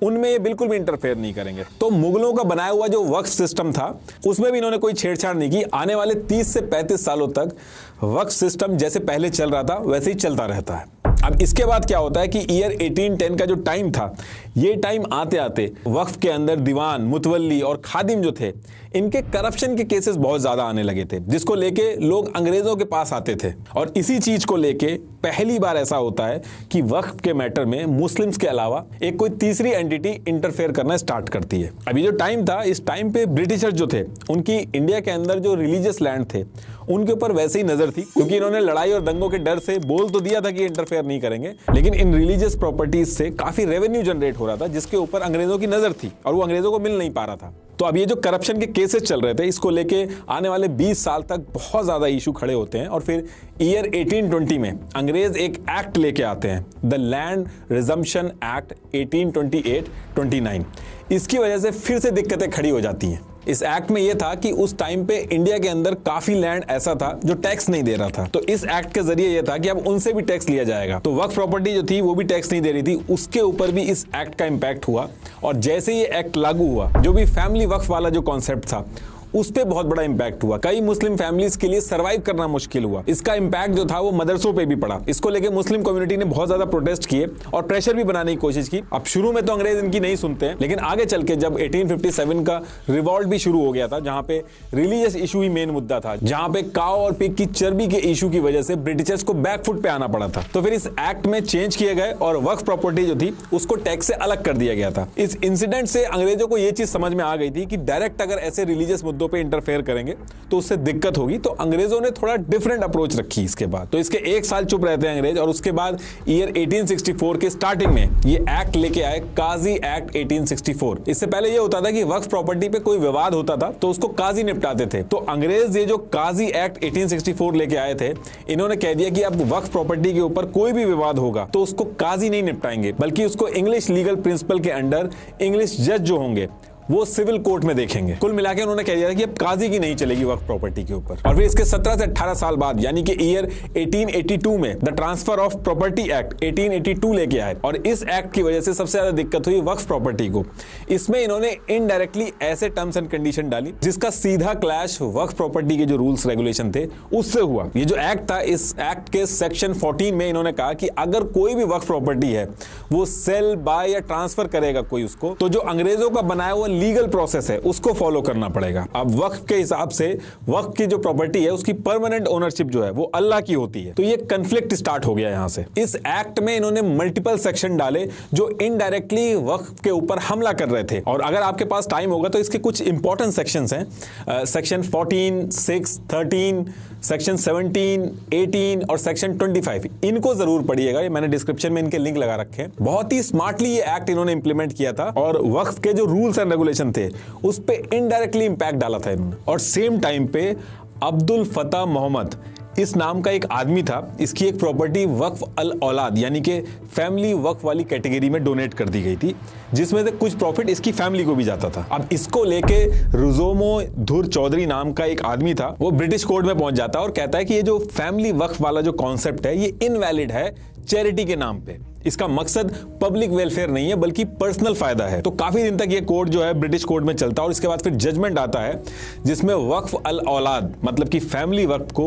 उनमें ये बिल्कुल भी इंटरफेयर नहीं करेंगे। तो मुगलों का बनाया हुआ जो वक्फ सिस्टम था उसमें भी इन्होंने कोई छेड़छाड़ नहीं की। आने वाले 30 से 35 सालों तक वक्फ सिस्टम जैसे पहले चल रहा था वैसे ही चलता रहता है। अब इसके बाद क्या होता है कि ईयर 1810 का जो टाइम था, ये टाइम आते आते वक्फ के अंदर दीवान, मुतवल्ली और खादिम जो थे इनके करप्शन के केसेस बहुत ज्यादा आने लगे थे, जिसको लेके लोग अंग्रेजों के पास आते थे। और इसी चीज को लेके पहली बार ऐसा होता है कि वक्फ के मैटर में मुस्लिम्स के अलावा एक कोई तीसरी एंटिटी इंटरफेयर करना स्टार्ट करती है। अभी जो टाइम था, इस टाइम पे ब्रिटिशर्स जो थे उनकी इंडिया के अंदर जो रिलीजियस लैंड थे उनके ऊपर वैसे ही नजर थी, क्योंकि इन्होंने लड़ाई और दंगों के डर से बोल तो दिया था कि इंटरफेयर नहीं करेंगे, लेकिन इन रिलीजियस प्रॉपर्टीज से काफी रेवेन्यू जनरेट हो रहा था, जिसके ऊपर अंग्रेजों की नजर थी और वो अंग्रेजों को मिल नहीं पा रहा था। तो अब ये जो करप्शन के केसेस चल रहे थे, इसको लेके आने वाले 20 साल तक बहुत ज्यादा इशू खड़े होते हैं। और फिर ईयर 1820 में अंग्रेज एक एक्ट लेके आते हैं, द लैंड रिजम्पशन एक्ट 1828-29। इसकी वजह से फिर से दिक्कतें खड़ी हो जाती हैं। इस एक्ट में यह था कि उस टाइम पे इंडिया के अंदर काफी लैंड ऐसा था जो टैक्स नहीं दे रहा था, तो इस एक्ट के जरिए यह था कि अब उनसे भी टैक्स लिया जाएगा। तो वक्फ प्रॉपर्टी जो थी वो भी टैक्स नहीं दे रही थी, उसके ऊपर भी इस एक्ट का इंपैक्ट हुआ। और जैसे ये एक्ट लागू हुआ, जो भी फैमिली वक्फ वाला जो कॉन्सेप्ट था उस पे बहुत बड़ा इंपैक्ट हुआ। कई मुस्लिम फैमिलीज के लिए सरवाइव करना मुश्किल हुआ। इसका इंपैक्ट जो था वो मदरसों पे भी पड़ा। इसको लेके मुस्लिम कम्युनिटी ने बहुत ज्यादा प्रोटेस्ट किए और प्रेशर भी बनाने की कोशिश की। अब शुरू में तो अंग्रेज इनकी नहीं सुनते हैं, लेकिन आगे चल के जब 1857 का रिवॉल्ट भी शुरू हो गया था, जहां पे रिलीजियस इशू ही मेन मुद्दा था, जहां पे काऊ और पिग की चर्बी के इशू की वजह से ब्रिटिशर्स को बैकफुट पे आना पड़ा था, तो फिर इस एक्ट में चेंज किए गए और वक्फ प्रॉपर्टी जो थी उसको टैक्स से अलग कर दिया गया था। इस इंसिडेंट से अंग्रेजों को यह चीज समझ में आ गई थी कि डायरेक्ट अगर ऐसे रिलीजियस मुद्दों पर इंटरफेयर करेंगे तो उससे दिक्कत होगी। तो अंग्रेजों ने थोड़ा डिफरेंट अप्रोच रखी इसके बाद। तो इसके एक साल चुप रहते हैं अंग्रेज, और उसके बाद ईयर 1864 के स्टार्टिंग में ये एक्ट लेके आए, काजी एक्ट 1864। इससे पहले ये होता था कि वक्फ प्रॉपर्टी पे कोई विवाद होता था तो उसको काजी निपटाते थे। तो अंग्रेज ये जो काजी एक्ट 1864 लेके आए थे, इन्होंने कह दिया कि अब वक्फ प्रॉपर्टी के ऊपर कोई भी विवाद होगा तो उसको काजी नहीं निपटाएंगे, बल्कि उसको इंग्लिश लीगल प्रिंसिपल के अंडर इंग्लिश जज जो होंगे वो सिविल कोर्ट में देखेंगे। कुल मिला के उन्होंने कह दिया कि अब काजी की नहीं चलेगी वक्फ प्रॉपर्टी के ऊपर। और फिर इसके 17 से 18 साल बाद यानी कि ईयर 1882 में the transfer of property act 1882 लेके आए, और इस एक्ट की वजह से सबसे ज्यादा दिक्कत हुई वक्फ प्रॉपर्टी को। इसमें इन्होंने इनडायरेक्टली ऐसे टर्म्स एंड कंडीशन डाली जिसका सीधा क्लैश वक्फ प्रॉपर्टी के जो रूल्स रेगुलेशन थे उससे हुआ। ये जो एक्ट था, इस एक्ट के सेक्शन 14 में इन्होंने कहा कि अगर कोई भी वक्फ प्रॉपर्टी है वो सेल, बाय या ट्रांसफर करेगा कोई उसको, तो जो अंग्रेजों का बनाया हुआ लीगल प्रोसेस है उसको फॉलो करना पड़ेगा। अब वक्फ के हिसाब से वक्फ की जो प्रॉपर्टी है उसकी परमानेंट ओनरशिप जो है वो अल्लाह की होती है। तो ये कन्फ्लिक्ट स्टार्ट हो गया यहां से। इस एक्ट में इन्होंने मल्टीपल सेक्शन डाले जो इनडायरेक्टली वक्फ के ऊपर हमला कर रहे थे। और अगर आपके पास टाइम होगा तो इसके कुछ इंपॉर्टेंट सेक्शंस हैं, सेक्शन 14, 6, 13, सेक्शन 17, 18 और सेक्शन 25। इनको जरूर पढ़िएगा, ये मैंने डिस्क्रिप्शन में इनके लिंक लगा रखे हैं। बहुत ही स्मार्टली ये एक्ट इन्होंने इंप्लीमेंट किया था और वक्फ के जो रूल्स एंड रेगुलेशन थे उस पे इनडायरेक्टली इंपैक्ट डाला था इन्होंने। और सेम टाइम पे अब्दुल फता मोहम्मद इस नाम का एक आदमी था, इसकी एक प्रॉपर्टी वक्फ अल औलाद यानी कि फैमिली वक्फ वाली कैटेगरी में डोनेट कर दी गई थी, जिसमें से कुछ प्रॉफिट इसकी फैमिली को भी जाता था। अब इसको लेके रुजोमो धुर चौधरी नाम का एक आदमी था, वो ब्रिटिश कोर्ट में पहुंच जाता है और कहता है कि ये जो फैमिली वक्फ वाला जो कॉन्सेप्ट है ये इनवैलिड है चैरिटी के नाम पे। इसका मकसद पब्लिक वेलफेयर नहीं है बल्कि पर्सनल फायदा है। तो काफी दिन तक ये कोर्ट जो है ब्रिटिश कोर्ट में चलता है और इसके बाद फिर जजमेंट आता है जिसमें वक्फ अल औलाद मतलब कि फैमिली वक्फ को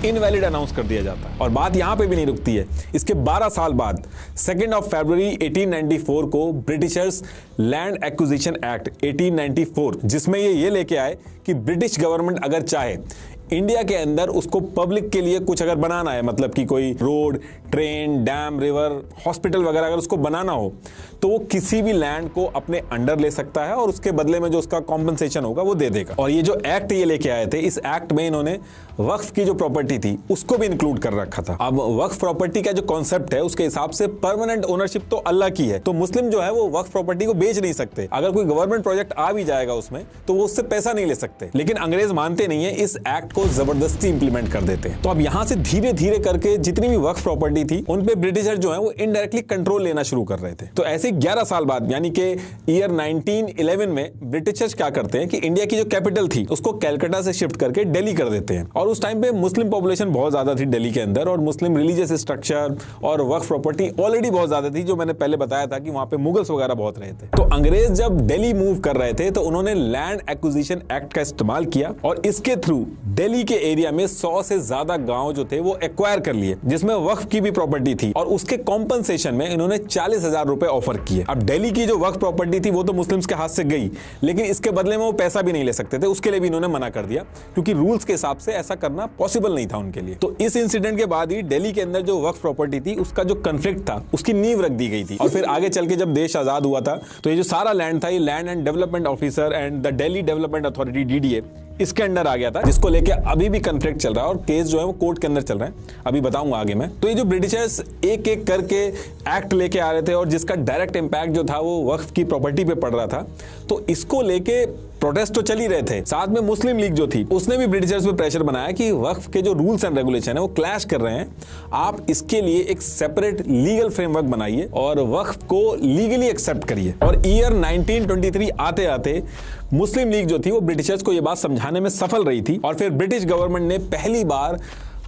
इनवैलिड अनाउंस कर दिया जाता है। और बात यहां पे भी नहीं रुकती है। इसके 12 साल बाद 2 फरवरी 1894 को ब्रिटिशर्स लैंड एक्विजिशन एक्ट 1894, जिसमें ये लेके आए कि ब्रिटिश गवर्नमेंट अगर चाहे इंडिया के अंदर उसको पब्लिक के लिए कुछ अगर बनाना है, मतलब कि कोई road, train, dam, river, hospital वगैरह अगर उसको बनाना हो तो वो किसी भी लैंड को अपने अंडर ले सकता है और उसके बदले में जो उसका कॉम्पनसेशन होगा वो दे देगा। और ये जो एक्ट ये लेके आए थे, इस एक्ट में इन्होंने वक्फ की जो प्रॉपर्टी थी उसको भी इंक्लूड कर रखा था। अब वक्फ प्रॉपर्टी का जो कॉन्सेप्ट है उसके हिसाब से परमानेंट ओनरशिप तो अल्लाह की है, तो मुस्लिम जो है वो वक्फ प्रॉपर्टी को बेच नहीं सकते। अगर कोई गवर्नमेंट प्रोजेक्ट आ भी जाएगा उसमें तो वो उससे पैसा नहीं ले सकते। लेकिन अंग्रेज मानते नहीं है, इस एक्ट को जबरदस्ती इंप्लीमेंट कर देते हैं। तो अब यहां से धीरे धीरे करके जितनी भी वक्फ प्रॉपर्टी थी उन पे ब्रिटिशर जो है वो इनडायरेक्टली कंट्रोल लेना शुरू कर रहे थे। तो ऐसे 11 साल बाद यानी कि ईयर 1911 में ब्रिटिशर्स क्या करते हैं कि इंडिया की जो कैपिटल थी उसको कलकत्ता से शिफ्ट करके दिल्ली कर देते हैं। और उस टाइम पे मुस्लिम पॉपुलेशन बहुत ज्यादा थी दिल्ली के अंदर और मुस्लिम रिलीजियस स्ट्रक्चर और वक्फ प्रॉपर्टी ऑलरेडी बहुत ज्यादा थी, जो मैंने पहले बताया था कि वहां पे मुगल्स वगैरह बहुत रहे थे। तो अंग्रेज जब दिल्ली मूव कर रहे थे तो उन्होंने लैंड एक्विजिशन एक्ट का इस्तेमाल किया और इसके थ्रू दिल्ली के एरिया में 100 से ज्यादा गांव जो थे वो एक्वायर कर लिए, जिसमें वक्फ की भी प्रॉपर्टी थी, और उसके कॉम्पनसेशन में इन्होंने 40,000 रुपए ऑफर किए। अब दिल्ली की जो वक्फ प्रॉपर्टी थी वो तो मुस्लिम्स के हाथ से गई, लेकिन इसके बदले में वो पैसा भी नहीं ले सकते थे, उसके लिए भी इन्होंने मना कर दिया, क्योंकि रूल्स के हिसाब से ऐसा करना पॉसिबल नहीं था उनके लिए। तो इस इंसिडेंट के बाद ही दिल्ली के अंदर जो वक्फ प्रॉपर्टी थी उसका जो कॉन्फ्लिक्ट था उसकी नींव रख दी गई थी। और फिर आगे चल के जब देश आजाद हुआ था तो ये जो सारा लैंड था, ये land and development officer and the Delhi development authority DDA इसके अंडर आ गया था, जिसको लेके अभी भी कॉन्फ्लिक्ट चल रहा है और केस जो है वो कोर्ट के अंदर चल रहे हैं, अभी बताऊंगा आगे मैं। तो ये जो ब्रिटिशर्स एक एक करके एक्ट लेके आ रहे थे और जिसका डायरेक्ट इंपैक्ट जो था वो वक्फ की प्रॉपर्टी पे पड़ रहा था, तो इसको लेके प्रोटेस्ट तो चल ही रहे थे। साथ में मुस्लिम लीग जो थी उसने भी ब्रिटिशर्स पे प्रेशर बनाया कि वक्फ के जो रूल्स एंड रेगुलेशन है वो क्लैश कर रहे हैं, आप इसके लिए एक सेपरेट लीगल फ्रेमवर्क बनाइए और वक्फ को लीगली एक्सेप्ट करिए। और ईयर 1923 आते आते मुस्लिम लीग जो थी वो ब्रिटिशर्स को ये बात समझाने में सफल रही थी, और फिर ब्रिटिश गवर्नमेंट ने पहली बार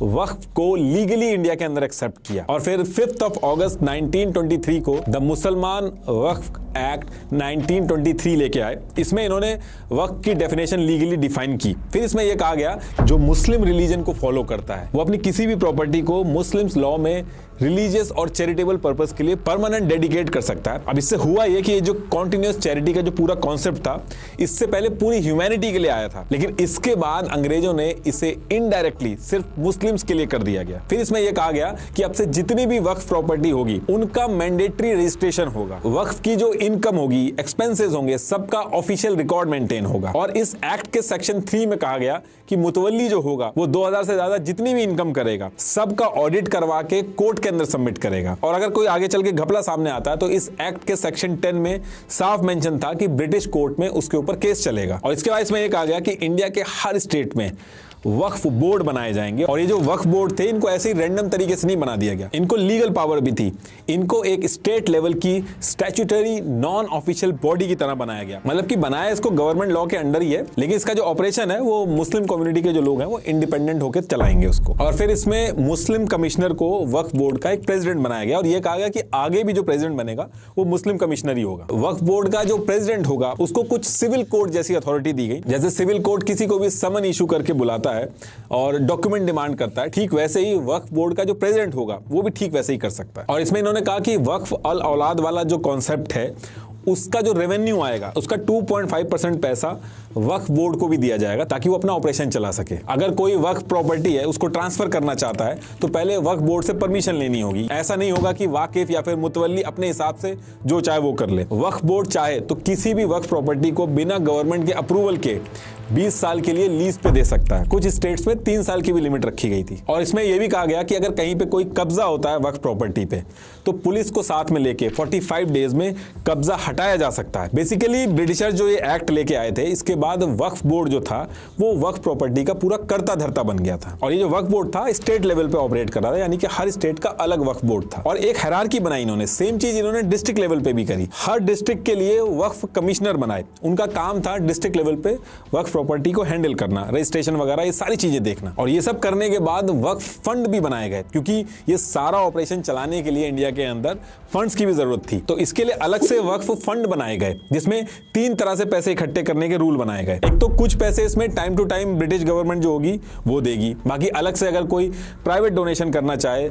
वक्फ को लीगली इंडिया के अंदर एक्सेप्ट किया। और फिर 5 अगस्त 1923 को द मुसलमान वक्फ एक्ट 1923 लेके आए। इसमें इन्होंने वक्फ की डेफिनेशन लीगली डिफाइन की। फिर इसमें यह कहा गया जो मुस्लिम रिलीजन को फॉलो करता है वो अपनी किसी भी प्रॉपर्टी को मुस्लिम्स लॉ में रिलीजियस और चैरिटेबल पर्पस के लिए परमानेंट डेडिकेट कर सकता है। अब इससे हुआ यह कि ये जो कॉन्टिन्यूअस चैरिटी का जो पूरा कॉन्सेप्ट था, इससे पहले पूरी ह्यूमैनिटी के लिए आया था, लेकिन इसके बाद अंग्रेजों ने इसे इनडायरेक्टली सिर्फ मुस्लिम्स के लिए कर दिया गया। फिर इसमें यह कहा गया कि अब से जितनी भी वक्फ प्रॉपर्टी होगी उनका मैंडेटरी रजिस्ट्रेशन होगा, वक्फ की जो इनकम होगी, एक्सपेंसेस होंगे, सबका ऑफिशियल रिकॉर्ड मेंटेन होगा। और इस एक्ट के सेक्शन 3 में कहा गया कि मुतवल्ली जो होगा वो 2000 से ज्यादा जितनी भी इनकम करेगा सबका ऑडिट करवा के कोर्ट के अंदर सबमिट करेगा। और अगर कोई आगे चल के घपला सामने आता है तो इस एक्ट के सेक्शन 10 में साफ मेंशन था कि ब्रिटिश कोर्ट में उसके ऊपर केस चलेगा। और इसके बाद इसमें यह कहा गया कि इंडिया के हर स्टेट में वक्फ बोर्ड बनाए जाएंगे। और ये जो वक्फ बोर्ड थे इनको ऐसे ही रैंडम तरीके से नहीं बना दिया गया, इनको लीगल पावर भी थी, इनको एक स्टेट लेवल की स्टैट्यूटरी नॉन ऑफिशियल बॉडी की तरह बनाया गया। मतलब कि बनाया इसको गवर्नमेंट लॉ के अंडर ही है, लेकिन इसका जो ऑपरेशन है वो मुस्लिम कम्युनिटी के जो लोग हैं वो इंडिपेंडेंट होकर चलाएंगे उसको। और फिर इसमें मुस्लिम कमिश्नर को वक्फ बोर्ड का एक प्रेसिडेंट बनाया गया और यह कहा गया कि आगे भी जो प्रेसिडेंट बनेगा वो मुस्लिम कमिश्नर ही होगा। वक्फ बोर्ड का जो प्रेसिडेंट होगा उसको कुछ सिविल कोर्ट जैसी अथॉरिटी दी गई। जैसे सिविल कोर्ट किसी को भी समन इशू करके बुलाता है और डॉक्यूमेंट डिमांड करता है, ठीक वैसे ही वक्फ बोर्ड का जो प्रेसिडेंट होगा वो भी ठीक वैसे ही कर सकता है। और इसमें इन्होंने कहा कि वक्फ अल औलाद वाला जो कॉन्सेप्ट है उसका जो रेवेन्यू आएगा उसका 2.5% पैसा वक्फ बोर्ड को भी दिया जाएगा ताकि वो अपना ऑपरेशन चला सके। अगर कोई वक्फ प्रॉपर्टी है उसको ट्रांसफर करना चाहता है तो पहले वक्फ बोर्ड से परमिशन लेनी होगी। ऐसा नहीं होगा कि वाकिफ या फिर मुतवल्ली अपने हिसाब से जो चाहे वो कर ले। वक्फ बोर्ड चाहे तो किसी भी वक्फ प्रॉपर्टी को बिना गवर्नमेंट के अप्रूवल के 20 साल के लिए लीज पे दे सकता है। कुछ स्टेट्स में 3 साल की भी लिमिट रखी गई थी। और इसमें यह भी कहा गया कि अगर कहीं पे कोई कब्जा होता है वक्फ प्रॉपर्टी पे तो पुलिस को साथ में लेके 45 डेज में कब्जा हटाया जा सकता है। बेसिकली ब्रिटिशर जो ये एक्ट लेके आए थे इसके बाद वक्फ बोर्ड जो था वो वक्फ प्रॉपर्टी का पूरा कर्ता धर्ता बन गया था। और ये जो वक्फ बोर्ड था स्टेट लेवल पे ऑपरेट कर रहा था, यानी कि हर स्टेट का अलग वक्फ बोर्ड था। और एक हायरार्की बनाई इन्होंने, सेम चीज इन्होंने डिस्ट्रिक्ट लेवल पे भी करी। हर डिस्ट्रिक्ट के लिए वक्फ कमिश्नर बनाए, उनका काम था डिस्ट्रिक्ट लेवल पे वक्फ प्रॉपर्टी को हैंडल करना, रजिस्ट्रेशन वगैरह ये सारी चीजें देखना। और ये सब करने के बाद वक्फ फंड भी बनाए गए, क्योंकि ये सारा ऑपरेशन चलाने के लिए इंडिया के अंदर फंड्स की भी जरूरत थी। तो इसके लिए अलग से वक्फ फंड बनाए गए जिसमें 3 तरह से पैसे इकट्ठे करने के रूल बनाए गए। एक तो कुछ पैसे इसमें time to time British government जो होगी वो देगी, बाकी अलग से अगर कोई प्राइवेट डोनेशन करना चाहे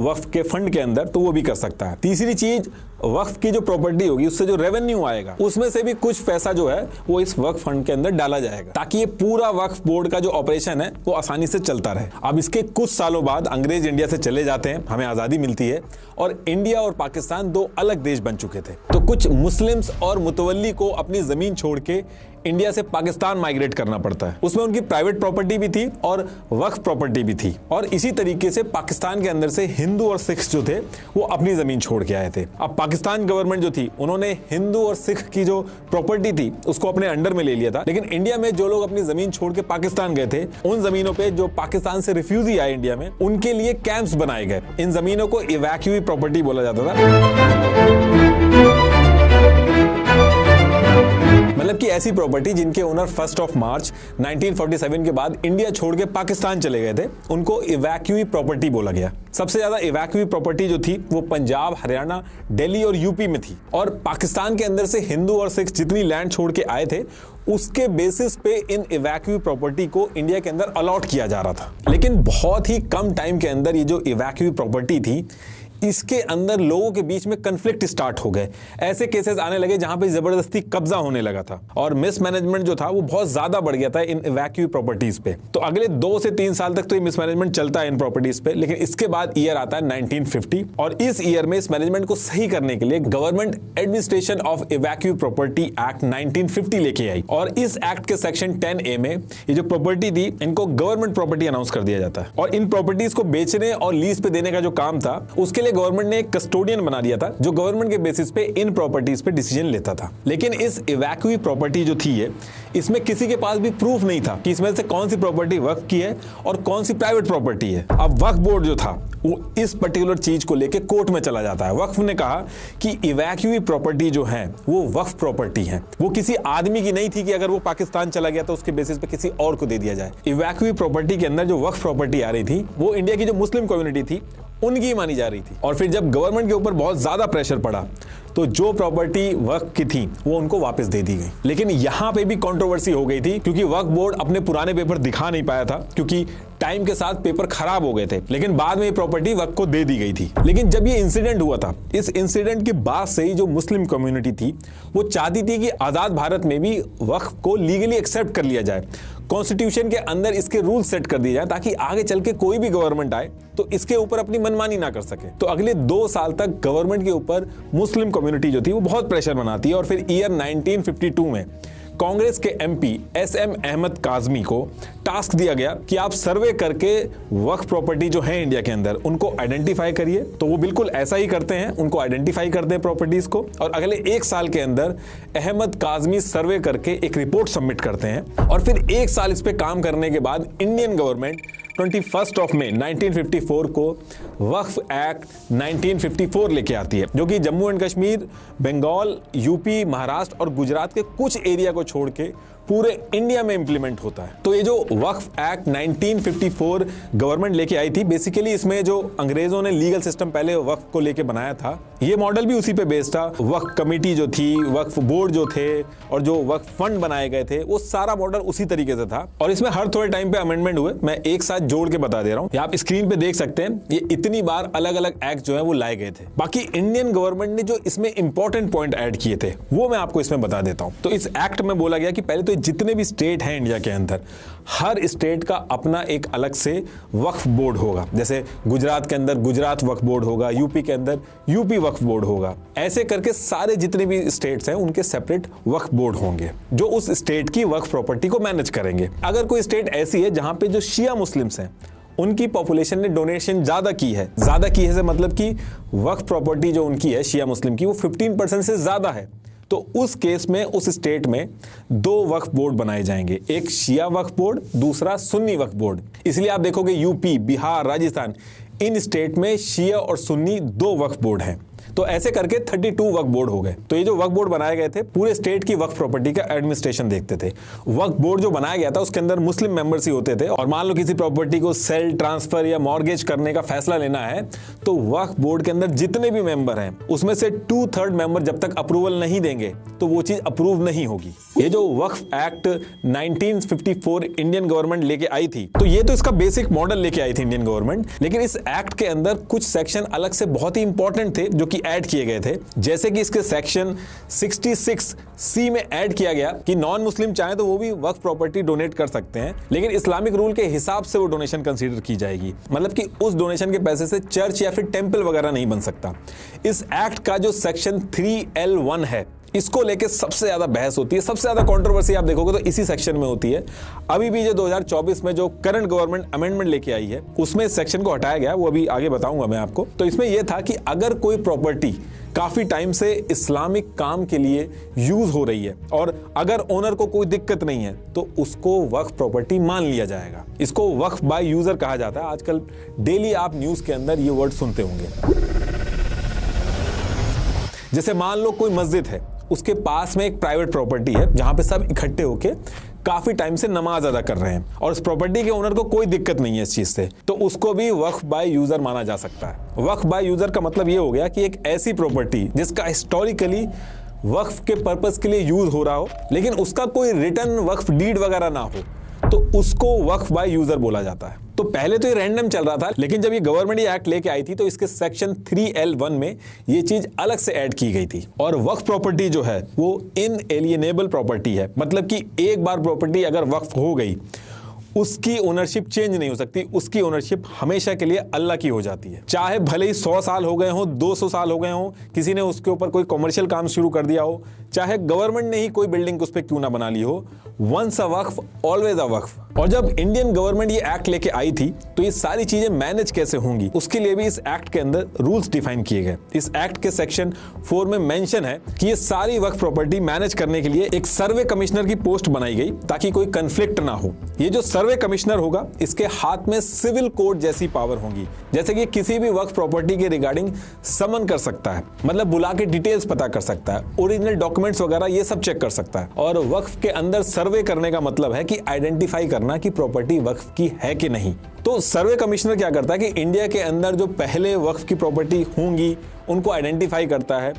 वक्फ के फंड के अंदर तो वो भी कर सकता है। तीसरी चीज, वक्फ की जो प्रॉपर्टी होगी उससे जो रेवेन्यू आएगा उसमें से भी कुछ पैसा जो है वो इस वक्फ फंड के अंदर डाला जाएगा ताकि ये पूरा वक्फ बोर्ड का जो ऑपरेशन है वो आसानी से चलता रहे। अब इसके कुछ सालों बाद अंग्रेज इंडिया से चले जाते हैं, हमें आजादी मिलती है और इंडिया और पाकिस्तान 2 अलग देश बन चुके थे। तो कुछ मुस्लिम्स और मुतवल्ली को अपनी जमीन छोड़ के इंडिया से पाकिस्तान माइग्रेट करना पड़ता है। उसमें उनकी प्राइवेट प्रॉपर्टी भी थी और वक्फ प्रॉपर्टी भी थी। और इसी तरीके से पाकिस्तान के अंदर से हिंदू और सिख जो थे वो अपनी जमीन छोड़ के आए थे। अब पाकिस्तान गवर्नमेंट जो थी उन्होंने हिंदू और सिख की जो प्रॉपर्टी थी उसको अपने अंडर में ले लिया था, लेकिन इंडिया में जो लोग अपनी जमीन छोड़ के पाकिस्तान गए थे उन जमीनों पे जो पाकिस्तान से रिफ्यूजी आए इंडिया में उनके लिए कैंप्स बनाए गए। इन जमीनों को इवैक्यूई प्रॉपर्टी बोला जाता था। मतलब कि ऐसी प्रॉपर्टी जिनके ओनर 1 मार्च 1947 के बाद इंडिया छोड़ के पाकिस्तान चले गए थे, उनको इवैक्यूई प्रॉपर्टी बोला गया। सबसे ज्यादा इवैक्यूई प्रॉपर्टी जो थी वो पंजाब, हरियाणा, दिल्ली और यूपी में थी। और पाकिस्तान के अंदर से हिंदू और सिख जितनी लैंड छोड़ के आए थे, उसके बेसिस पे इन इवैक्यूई प्रॉपर्टी को इंडिया के अंदर अलॉट किया जा रहा था। लेकिन बहुत ही कम टाइम के अंदर ये जो इवैक्यूई प्रॉपर्टी थी, इसके अंदर लोगों के बीच में कन्फ्लिक्ट स्टार्ट हो गए। ऐसे केसेस आने लगे जहां पे जबरदस्ती कब्जा होने लगा था और मिसमैनेजमेंट जो था वो बहुत ज्यादा बढ़ गया था इन इवैक्यूई प्रॉपर्टीज पे। तो अगले 2 से 3 साल तक तो ये मिसमैनेजमेंट चलता है इन प्रॉपर्टीज पे, लेकिन इसके बाद ईयर आता है 1950 और इस ईयर में इस मैनेजमेंट को सही करने के लिए government administration of evacuee property act 1950 लेके आई। और इस एक्ट के सेक्शन 10A में ये जो प्रॉपर्टी थी, इनको गवर्नमेंट प्रॉपर्टी अनाउंस कर दिया जाता है। और इन प्रॉपर्टीज को बेचने और लीज पे देने का जो काम था, उसके गवर्नमेंट ने एक कस्टोडियन बना दिया था, जो गवर्नमेंट के बेसिस पे इन प्रॉपर्टीज पे डिसीजन लेता था। लेकिन इस इवैक्यूई प्रॉपर्टी जो थी ये, इसमें किसी के पास भी प्रूफ नहीं था कि इसमें से कौन सी प्रॉपर्टी वक्फ की है और कौन सी प्राइवेट प्रॉपर्टी है। अब वक्फ बोर्ड जो था वो इस पर्टिकुलर चीज को लेके कोर्ट में चला जाता है। वक्फ ने कहा कि इवैक्यूई प्रॉपर्टी जो है वो वक्फ प्रॉपर्टी है, वो किसी आदमी की नहीं थी कि अगर वो पाकिस्तान चला गया तो उसके बेसिस पे किसी और को दे दिया जाए। इवैक्यूई प्रॉपर्टी के अंदर जो वक्फ प्रॉपर्टी आ रही थी वो इंडिया की जो मुस्लिम कम्युनिटी थी उनकी मानी जा रही थी। और फिर जब गवर्नमेंट के ऊपर बहुत ज्यादा प्रेशर पड़ा तो जो प्रॉपर्टी वक्फ की थी वो उनको वापस दे दी गई। लेकिन यहां पे भी कंट्रोवर्सी हो गई थी, क्योंकि वक्फ बोर्ड अपने पुराने पेपर दिखा नहीं पाया था, क्योंकि टाइम के साथ पेपर खराब हो गए थे। लेकिन बाद में ये प्रॉपर्टी वक्फ को दे दी गई थी। लेकिन जब ये इंसिडेंट हुआ था, इस इंसिडेंट के बाद से ही जो मुस्लिम कम्युनिटी थी वो चाहती थी कि आजाद भारत में भी वक्फ को लीगली एक्सेप्ट कर लिया जाए, कॉन्स्टिट्यूशन के अंदर इसके रूल सेट कर दिए जाए, ताकि आगे चल के कोई भी गवर्नमेंट आए तो इसके ऊपर अपनी मनमानी ना कर सके। तो अगले 2 साल तक गवर्नमेंट के ऊपर मुस्लिम कम्युनिटी जो थी वो बहुत प्रेशर बनाती है। और फिर ईयर 1952 में कांग्रेस के MP SM अहमद काजमी को टास्क दिया गया कि आप सर्वे करके वक्फ प्रॉपर्टी जो है इंडिया के अंदर उनको आइडेंटिफाई करिए। तो वो बिल्कुल ऐसा ही करते हैं, उनको आइडेंटिफाई करते हैं प्रॉपर्टीज को, और अगले 1 साल के अंदर अहमद काजमी सर्वे करके एक रिपोर्ट सबमिट करते हैं। और फिर 1 साल इस पे काम करने के बाद इंडियन गवर्नमेंट 21 मई 1954 को वक्फ एक्ट 1954 लेके आती है, जो कि जम्मू एंड कश्मीर, बंगाल, यूपी, महाराष्ट्र और गुजरात के कुछ एरिया को छोड़ के पूरे इंडिया में इंप्लीमेंट होता है। तो ये जो वक्फ एक्ट 1954 गवर्नमेंट लेके आई थी, बेसिकली इसमें जो अंग्रेजों ने लीगल सिस्टम पहले वक्फ को लेके बनाया था, ये मॉडल भी उसी पे बेस्ड था। वक्फ कमेटी जो थी, वक्फ बोर्ड जो थे और जो वक्फ फंड बनाए गए थे, वो सारा मॉडल उसी तरीके से था। और इसमें हर थोड़े टाइम पे अमेंडमेंट हुए। मैं एक साथ जोड़ के बता दे रहा हूं, आप स्क्रीन पे देख सकते हैं, ये इतनी बार अलग अलग एक्ट जो है वो लाए गए थे। बाकी इंडियन गवर्नमेंट ने जो इसमें इंपॉर्टेंट पॉइंट ऐड किए थे वो मैं आपको इसमें बता देता हूं। तो इस एक्ट में बोला गया कि पहले तो जितने भी स्टेट हैं इंडिया के अंदर, हर स्टेट का अपना एक अलग से वक्फ बोर्ड होगा। जैसे गुजरात के अंदर गुजरात वक्फ बोर्ड होगा, यूपी के अंदर यूपी वक्फ बोर्ड होगा। ऐसे करके सारे जितने भी स्टेट्स हैं उनके सेपरेट वक्फ बोर्ड होंगे जो उस स्टेट की वक्फ प्रॉपर्टी को मैनेज करेंगे। अगर कोई स्टेट ऐसी है जहां पे जो शिया मुस्लिम्स हैं, उनकी पॉपुलेशन ने डोनेशन ज्यादा की है से मतलब कि वक्फ प्रॉपर्टी जो उनकी है शिया मुस्लिम की, वो 15% से ज्यादा है, तो उस केस में उस स्टेट में 2 वक्फ बोर्ड बनाए जाएंगे, एक शिया वक्फ बोर्ड, दूसरा सुन्नी वक्फ बोर्ड। इसलिए आप देखोगे यूपी, बिहार, राजस्थान, इन स्टेट में शिया और सुन्नी 2 वक्फ बोर्ड हैं। तो ऐसे करके 32 वक्फ बोर्ड हो गए। तो ये जो वक्फ बोर्ड बनाए गए थे, पूरे स्टेट की वक्फ प्रॉपर्टी का एडमिनिस्ट्रेशन देखते थे। वक्फ बोर्ड जो बनाया गया था उसके अंदर मुस्लिम मेंबर्स ही होते थे, और मान लो किसी प्रॉपर्टी को सेल, ट्रांसफर या मॉर्गेज करने का फैसला लेना है, तो वक्फ बोर्ड के अंदर जितने भी मेंबर हैं उसमें से 2/3 मेंबर जब तक अप्रूवल नहीं देंगे तो वो चीज अप्रूव नहीं होगी। ये जो वक्फ एक्ट 1954 इंडियन गवर्नमेंट लेके आई थी, तो ये तो इसका बेसिक मॉडल लेके आई थी इंडियन गवर्नमेंट, लेकिन इस एक्ट के अंदर कुछ सेक्शन अलग से बहुत ही इंपॉर्टेंट थे जो कि ऐड किए गए थे। जैसे कि इसके सेक्शन 66C में ऐड किया गया कि नॉन मुस्लिम चाहे तो वो भी वक्फ प्रॉपर्टी डोनेट कर सकते हैं, लेकिन इस्लामिक रूल के हिसाब से वो डोनेशन कंसीडर की जाएगी। मतलब कि उस डोनेशन के पैसे से चर्च या फिर टेंपल वगैरह नहीं बन सकता। इस एक्ट का जो सेक्शन 3L1 है, इसको लेके सबसे ज्यादा बहस होती है, सबसे ज्यादा कंट्रोवर्सी आप देखोगे तो इसी सेक्शन में होती है। अभी भी जो 2024 में जो करंट गवर्नमेंट अमेंडमेंट लेके आई है उसमें इस सेक्शन को हटाया गया, वो अभी आगे बताऊंगा मैं आपको। तो इसमें यह था कि अगर कोई प्रॉपर्टी काफी टाइम से इस्लामिक काम के लिए यूज हो रही है और अगर ओनर को कोई दिक्कत नहीं है तो उसको वक्फ प्रॉपर्टी मान लिया जाएगा। इसको वक्फ बाय यूजर कहा जाता है। आजकल डेली आप न्यूज के अंदर ये वर्ड सुनते होंगे। जैसे मान लो कोई मस्जिद है, उसके पास में एक प्राइवेट प्रॉपर्टी है जहां पे सब इकट्ठे होके काफी टाइम से नमाज अदा कर रहे हैं और उस प्रॉपर्टी के ओनर को कोई दिक्कत नहीं है इस चीज से, तो उसको भी वक्फ बाय यूजर माना जा सकता है। वक्फ बाय यूजर का मतलब ये हो गया कि एक ऐसी प्रॉपर्टी जिसका हिस्टोरिकली वक्फ के पर्पस के लिए यूज हो रहा हो लेकिन उसका कोई रिटर्न वक्फ डीड वगैरह ना हो, तो उसको वक्फ बाय यूजर बोला जाता है। तो पहले तो ये रैंडम चल रहा था, लेकिन जब ये गवर्नमेंट ये एक्ट लेके आई थी तो इसके सेक्शन 3L1 में ये चीज अलग से ऐड की गई थी। और वक्फ प्रॉपर्टी जो है वो इनएलिएनेबल प्रॉपर्टी है, मतलब कि एक बार प्रॉपर्टी अगर वक्फ हो गई उसकी ओनरशिप चेंज नहीं हो सकती, उसकी ओनरशिप हमेशा के लिए अल्लाह की हो जाती है। चाहे भले ही 100 साल हो गए हो, 200 साल हो गए हो, किसी ने उसके ऊपर कोई कॉमर्शियल काम शुरू कर दिया हो, चाहे गवर्नमेंट ने ही कोई बिल्डिंग उस पर क्यों ना बना ली हो, once a Waqf always a वक्फ। और जब इंडियन गवर्नमेंट ये एक्ट लेके आई थी तो ये सारी चीजें मैनेज कैसे होंगी उसके लिए भी इस एक्ट के अंदर रूल्स डिफाइन किए गए। इस एक्ट के सेक्शन 4 में मेंशन है कि ये सारी वक्फ प्रॉपर्टी मैनेज करने के लिए एक सर्वे कमिश्नर की पोस्ट बनाई गई ताकि कोई कंफ्लिक्ट ना हो। ये जो सर्वे कमिश्नर होगा इसके हाथ में सिविल कोर्ट जैसी पावर होंगी, जैसे कि किसी भी वक्फ प्रॉपर्टी के रिगार्डिंग समन कर सकता है, मतलब बुला के डिटेल्स पता कर सकता है, ओरिजिनल डॉक्यूमेंट्स वगैरह ये सब चेक कर सकता है। और वक्फ के अंदर सर्वे करने का मतलब है कि आइडेंटिफाई करना कि प्रॉपर्टी वक्फ की है कि नहीं। तो सर्वे कमिश्नर क्या करता है कि इंडिया के अंदर जो पहले वक्फ की प्रॉपर्टी होंगी उनको आइडेंटिफाई करता है,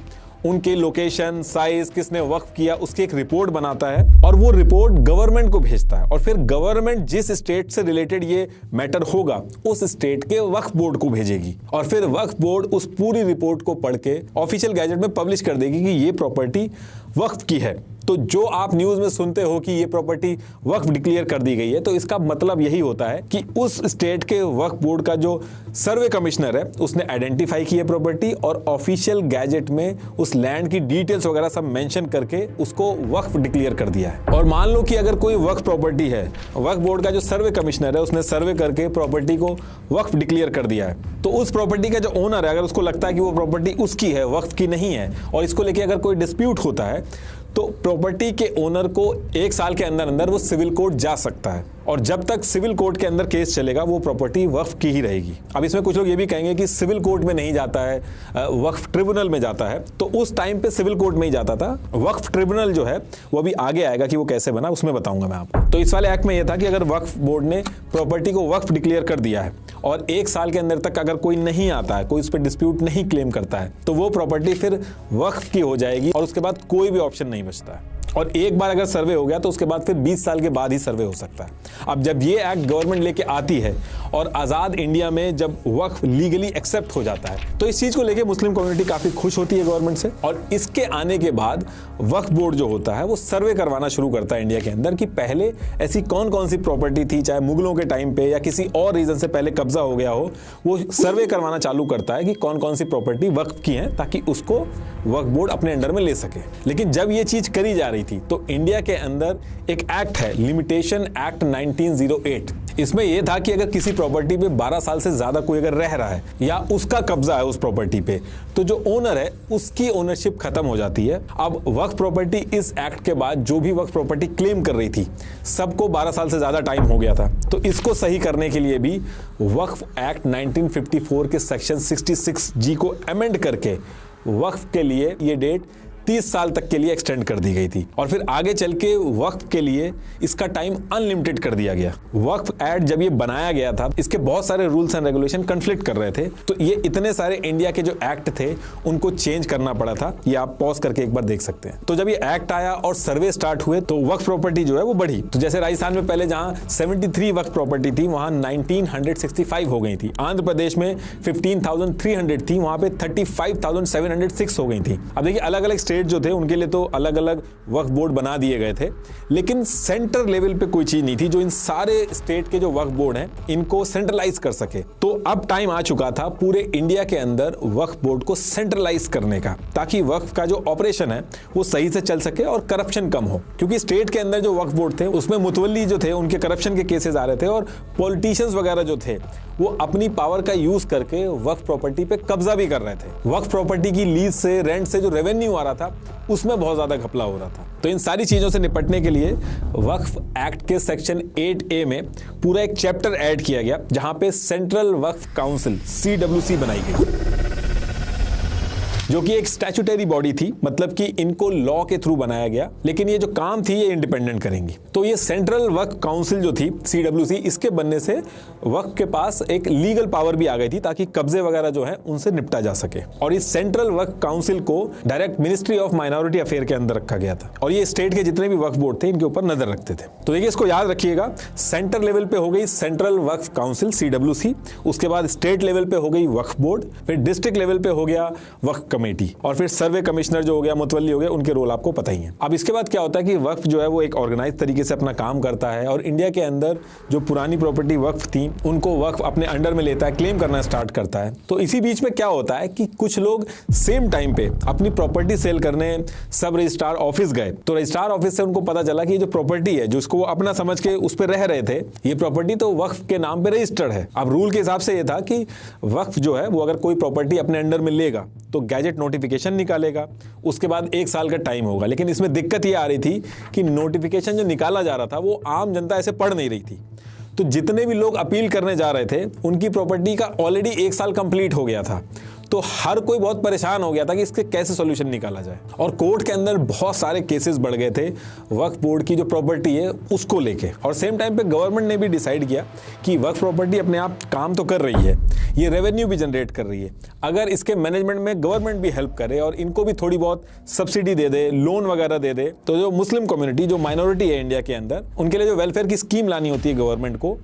उनके लोकेशन, साइज, किसने वक्फ किया, उसकी एक रिपोर्ट बनाता है और वो रिपोर्ट गवर्नमेंट को भेजता है और फिर गवर्नमेंट जिस स्टेट से रिलेटेड ये मैटर होगा उस स्टेट के वक्फ बोर्ड को भेजेगी और फिर वक्फ बोर्ड उस पूरी रिपोर्ट को पढ़ के ऑफिशियल गैजेट में पब्लिश कर देगी कि ये प्रॉपर्टी वक्फ की है। तो जो आप न्यूज में सुनते हो कि ये प्रॉपर्टी वक्फ डिक्लेयर कर दी गई है, तो इसका मतलब यही होता है कि उस स्टेट के वक्फ बोर्ड का जो सर्वे कमिश्नर है उसने आइडेंटिफाई की है प्रॉपर्टी और ऑफिशियल गैजेट में उस लैंड की डिटेल्स वगैरह सब मेंशन करके उसको वक्फ डिक्लेयर कर दिया है। और मान लो कि अगर कोई वक्फ प्रॉपर्टी है, वक्फ बोर्ड का जो सर्वे कमिश्नर है उसने सर्वे करके प्रॉपर्टी को वक्फ डिक्लेयर कर दिया है, तो उस प्रॉपर्टी का जो ओनर है अगर उसको लगता है कि वो प्रॉपर्टी उसकी है, वक्फ की नहीं है, और इसको लेके अगर कोई डिस्प्यूट होता है तो प्रॉपर्टी के ओनर को 1 साल के अंदर अंदर वो सिविल कोर्ट जा सकता है और जब तक सिविल कोर्ट के अंदर केस चलेगा वो प्रॉपर्टी वक्फ की ही रहेगी। अब इसमें कुछ लोग ये भी कहेंगे कि सिविल कोर्ट में नहीं जाता है, वक्फ ट्रिब्यूनल में जाता है, तो उस टाइम पे सिविल कोर्ट में ही जाता था। वक्फ ट्रिब्यूनल जो है वो अभी आगे आएगा कि वो कैसे बना, उसमें बताऊंगा मैं आपको। तो इस वाले एक्ट में यह था कि अगर वक्फ बोर्ड ने प्रॉपर्टी को वक्फ डिक्लेयर कर दिया है और 1 साल के अंदर तक अगर कोई नहीं आता है, कोई उस पर डिस्प्यूट नहीं क्लेम करता है, तो वो प्रॉपर्टी फिर वक्फ की हो जाएगी और उसके बाद कोई भी ऑप्शन नहीं बचता है। और एक बार अगर सर्वे हो गया तो उसके बाद फिर 20 साल के बाद ही सर्वे हो सकता है। अब जब ये एक्ट गवर्नमेंट लेके आती है और आज़ाद इंडिया में जब वक्फ लीगली एक्सेप्ट हो जाता है तो इस चीज़ को लेके मुस्लिम कम्युनिटी काफ़ी खुश होती है गवर्नमेंट से। और इसके आने के बाद वक्फ बोर्ड जो होता है वो सर्वे करवाना शुरू करता है इंडिया के अंदर कि पहले ऐसी कौन कौन सी प्रॉपर्टी थी, चाहे मुगलों के टाइम पे या किसी और रीजन से पहले कब्जा हो गया हो, वो सर्वे करवाना चालू करता है कि कौन कौन सी प्रॉपर्टी वक्फ की है ताकि उसको वक्फ बोर्ड अपने अंडर में ले सके। लेकिन जब ये चीज़ करी जा रही थी तो इंडिया के अंदर एक एक्ट है, लिमिटेशन एक्ट 1908। इसमें यह था कि अगर किसी प्रॉपर्टी पे 12 साल से ज्यादा कोई अगर रह रहा है या उसका कब्जा है उस प्रॉपर्टी पे, तो जो ओनर है उसकी ओनरशिप खत्म हो जाती है। अब वक्फ प्रॉपर्टी इस एक्ट के बाद जो भी वक्फ प्रॉपर्टी क्लेम कर रही थी सबको 12 साल से ज्यादा टाइम हो गया था, तो इसको सही करने के लिए भी वक्फ एक्ट 1954 के सेक्शन 66G को अमेंड करके वक्फ के लिए ये डेट 30 साल तक के लिए एक्सटेंड कर दी गई थी और फिर आगे चल के वक्फ के लिए इसका टाइम अनलिमिटेड कर दिया गया। वक्फ एक्ट जब ये बनाया गया था इसके बहुत सारे रूल्स एंड रेगुलेशन कन्फ्लिक्ट कर रहे थे, तो ये इतने सारे इंडिया के जो एक्ट थे उनको चेंज करना पड़ा था। ये आप पॉज करके एक बार देख सकते हैं। तो जब ये एक्ट आया और सर्वे स्टार्ट हुए तो वक्फ प्रॉपर्टी जो है वो बढ़ी। तो जैसे राजस्थान में पहले जहां 73 वक्फ प्रॉपर्टी थी वहां 1965 हो गई थी, आंध्र प्रदेश में 15,300 थी, वहां पे 35,706 हो गई थी। अब देखिए अलग अलग स्टेट जो थे उनके लिए तो अलग अलग वक्फ बोर्ड बना दिए गए थे, लेकिन सेंटर लेवल पे कोई चीज नहीं थी जो इन सारे स्टेट के जो वक्फ बोर्ड हैं इनको सेंट्रलाइज कर सके। तो अब टाइम आ चुका था पूरे इंडिया के अंदर वक्फ बोर्ड को सेंट्रलाइज करने का, ताकि वक्फ का जो ऑपरेशन है वो सही से चल सके और करप्शन कम हो। क्योंकि स्टेट के अंदर जो वक्फ बोर्ड थे उसमें मुतवल्ली जो थे उनके करप्शन के केसेस आ रहे थे और पॉलिटिशियंस वगैरह जो थे वो अपनी पावर का यूज करके वक्फ प्रॉपर्टी पे कब्जा भी कर रहे थे। वक्फ प्रॉपर्टी की लीज से, रेंट से जो रेवेन्यू आ रहा था उसमें बहुत ज्यादा घपला हो रहा था। तो इन सारी चीजों से निपटने के लिए वक्फ एक्ट के सेक्शन 8A में पूरा एक चैप्टर ऐड किया गया जहां पे सेंट्रल वक्फ काउंसिल CWC बनाई गई। जो कि एक स्टैट्यूटरी बॉडी थी, मतलब कि इनको लॉ के थ्रू बनाया गया, लेकिन ये जो काम थी ये इंडिपेंडेंट करेंगी। तो ये सेंट्रल वक्फ काउंसिल जो थी CWC, इसके बनने से वक्फ के पास एक लीगल पावर भी आ गई थी ताकि कब्जे वगैरह जो है उनसे निपटा जा सके। और इस सेंट्रल वक्फ काउंसिल को direct ministry of minority affair के अंदर रखा गया था और ये स्टेट के जितने भी वक्फ बोर्ड थे इनके ऊपर नजर रखते थे। तो देखिए इसको याद रखिएगा, सेंटर लेवल पे हो गई सेंट्रल वक्फ काउंसिल CWC, उसके बाद स्टेट लेवल पे हो गई वक्फ बोर्ड, फिर डिस्ट्रिक्ट लेवल पे हो गया वक्फ कमेटी और फिर सर्वे कमिश्नर जो हो गया, मुतवल्ली हो गया, उनके रोल आपको पता ही है। अब इसके बाद क्या होता है कि वक्फ जो है वो एक ऑर्गेनाइज तरीके से अपना काम करता है और इंडिया के अंदर जो पुरानी प्रॉपर्टी वक्फ थी उनको वक्फ अपने अंडर में लेता है, क्लेम करना स्टार्ट करता है। तो इसी बीच में क्या होता है कि कुछ लोग सेम टाइम पे अपनी प्रॉपर्टी सेल करने सब रजिस्ट्रार ऑफिस गए, तो रजिस्ट्रार ऑफिस से उनको पता चला कि जो प्रॉपर्टी है जिसको वो अपना समझ के उस पर रह रहे थे, ये प्रॉपर्टी तो वक्फ के नाम पे रजिस्टर्ड है। अब रूल के हिसाब से ये था कि वक्फ जो है वो अगर कोई प्रॉपर्टी अपने अंडर में लेगा तो गैजेट नोटिफिकेशन निकालेगा, उसके बाद 1 साल का टाइम होगा। लेकिन इसमें दिक्कत ये आ रही थी कि नोटिफिकेशन जो निकाला जा रहा था वो आम जनता ऐसे पढ़ नहीं रही थी। तो जितने भी लोग अपील करने जा रहे थे उनकी प्रॉपर्टी का ऑलरेडी 1 साल कंप्लीट हो गया था, तो हर कोई बहुत परेशान हो गया था कि इसके कैसे सॉल्यूशन निकाला जाए। और कोर्ट के अंदर बहुत सारे केसेस बढ़ गए थे वक्फ बोर्ड की जो प्रॉपर्टी है उसको लेके। और सेम टाइम पे गवर्नमेंट ने भी डिसाइड किया कि वक्फ प्रॉपर्टी अपने आप काम तो कर रही है, ये रेवेन्यू भी जनरेट कर रही है, अगर इसके मैनेजमेंट में गवर्नमेंट भी हेल्प करे और इनको भी थोड़ी बहुत सब्सिडी दे दे, लोन वगैरह दे दे, तो जो मुस्लिम कम्युनिटी, जो माइनॉरिटी है इंडिया के अंदर, उनके लिए जो वेलफेयर की स्कीम लानी होती है गवर्नमेंट को,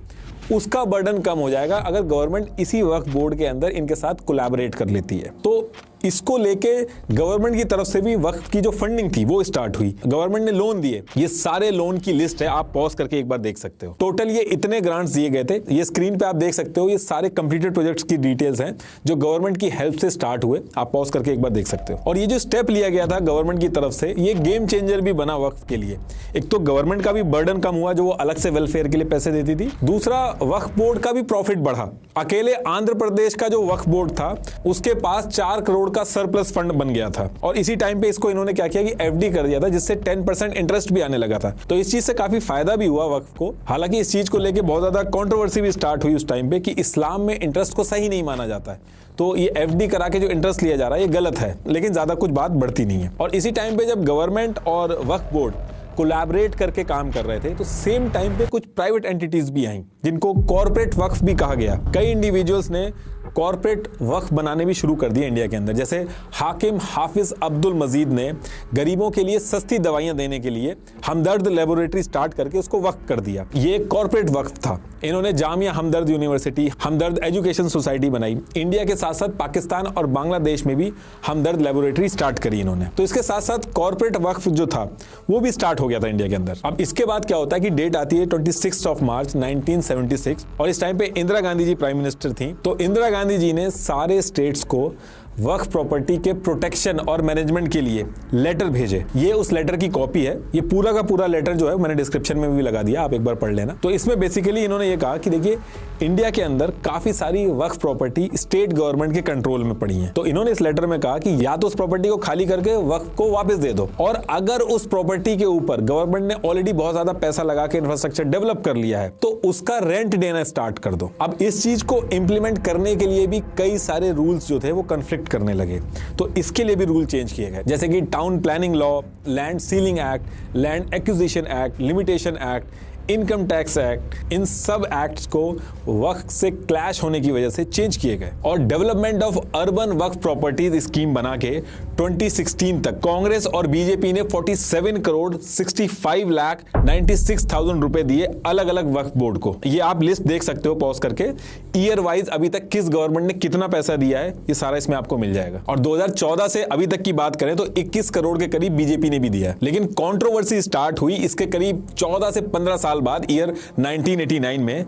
उसका बर्डन कम हो जाएगा अगर गवर्नमेंट इसी वक्फ बोर्ड के अंदर इनके साथ कोलैबोरेट कर लेती है। तो इसको लेके गवर्नमेंट की तरफ से भी वक्फ की जो फंडिंग थी वो स्टार्ट हुई। गवर्नमेंट ने लोन दिए, ये सारे लोन की लिस्ट है, आप पॉज करके एक बार देख सकते हो। टोटल ये इतने ग्रांट्स दिए गए थे, ये स्क्रीन पे आप देख सकते हो, ये सारे कंप्लीटेड प्रोजेक्ट्स की डिटेल्स हैं जो गवर्नमेंट की हेल्प से स्टार्ट हुए, आप पॉज करके एक बार देख सकते हो। और ये जो स्टेप लिया गया था गवर्नमेंट की तरफ से, ये गेम चेंजर भी बना वक्फ के लिए। एक तो गवर्नमेंट का भी बर्डन कम हुआ जो वो अलग से वेलफेयर के लिए पैसे देती थी, दूसरा वक्फ बोर्ड का भी प्रॉफिट बढ़ा। अकेले आंध्र प्रदेश का जो वक्फ बोर्ड था उसके पास 4 करोड़ का सरप्लस फंड बन गया था और इसी टाइम पे इसको इन्होंने क्या किया कि FD कर दिया था, जिससे 10% इंटरेस्ट भी आने लगा था। तो इस चीज से काफी फायदा भी हुआ वक्फ को। हालांकि इस चीज को लेके बहुत ज्यादा कंट्रोवर्सी भी स्टार्ट हुई उस टाइम पे कि इस्लाम में इंटरेस्ट को सही नहीं माना जाता है, तो ये FD करा के जो इंटरेस्ट लिया जा रहा है ये गलत है, लेकिन ज्यादा कुछ बात बढ़ती नहीं है। और इसी टाइम पे जब गवर्नमेंट और वक्फ बोर्ड कोलैबोरेट करके काम कर रहे थे तो सेम टाइम पे कुछ प्राइवेट एंटिटीज भी आई जिनको कॉर्पोरेट वक्फ भी कहा गया। कई इंडिविजुअल्स ने कॉर्पोरेट वक्फ बनाने भी शुरू कर दिए इंडिया के अंदर, जैसे हाकिम हाफिज अब्दुल मजीद ने गरीबों के लिए सस्ती दवाइयां देने के लिए हमदर्द लेबोरेटरी स्टार्ट करके उसको वक्फ कर दिया। ये कॉर्पोरेट वक्फ था। इन्होंने जामिया हमदर्द यूनिवर्सिटी, हमदर्द एजुकेशन सोसाइटी बनाई। इंडिया के साथ साथ पाकिस्तान और बांग्लादेश में भी हमदर्द लेबोरेटरी स्टार्ट करी इन्होंने। तो इसके साथ साथ कॉर्पोरेट वक्फ जो था वो भी स्टार्ट हो गया था इंडिया के अंदर। अब इसके बाद क्या होता है कि डेट आती है 26 मार्च 1976 और इस टाइम पे इंदिरा गांधी जी प्राइम मिनिस्टर थी। तो इंदिरा गांधी जी ने सारे स्टेट्स को वक्फ प्रॉपर्टी के प्रोटेक्शन और मैनेजमेंट के लिए लेटर भेजे। ये उस लेटर की कॉपी है, ये पूरा का पूरा लेटर जो है मैंने डिस्क्रिप्शन में भी लगा दिया, आप एक बार पढ़ लेना। तो इसमें बेसिकली इन्होंने ये कहा कि देखिए इंडिया के अंदर काफी सारी वक्फ प्रॉपर्टी स्टेट गवर्नमेंट के कंट्रोल में पड़ी है। तो इन्होंने इस लेटर में कहा कि या तो उस प्रॉपर्टी को खाली करके वक्फ को वापस दे दो, और अगर उस प्रॉपर्टी के ऊपर गवर्नमेंट ने ऑलरेडी बहुत ज्यादा पैसा लगा के इंफ्रास्ट्रक्चर डेवलप कर लिया है तो उसका रेंट देना स्टार्ट कर दो। अब इस चीज को इंप्लीमेंट करने के लिए भी कई सारे रूल्स जो थे वो कन्फ्लिक्ट करने लगे, तो इसके लिए भी रूल चेंज किए गए, जैसे कि town planning law, land ceiling act, land acquisition act, limitation act, income tax act, इन सब एक्ट्स को वक्फ से क्लैश होने की वजह से चेंज किए गए। और development of urban Waqf properties scheme बना के 2016 तक कांग्रेस और बीजेपी ने 47 करोड़ 65 लाख 96,000 रुपए दिए अलग अलग वक्फ बोर्ड को। ये आप लिस्ट देख सकते हो पॉज करके, ईयर वाइज अभी तक किस गवर्नमेंट ने कितना पैसा दिया है ये सारा इसमें आपको मिल जाएगा। और 2014 से अभी तक की बात करें तो 21 करोड़ के करीब बीजेपी ने भी दिया है। लेकिन कंट्रोवर्सी स्टार्ट हुई इसके करीब 14 से 15 साल बाद, ईयर 1989 में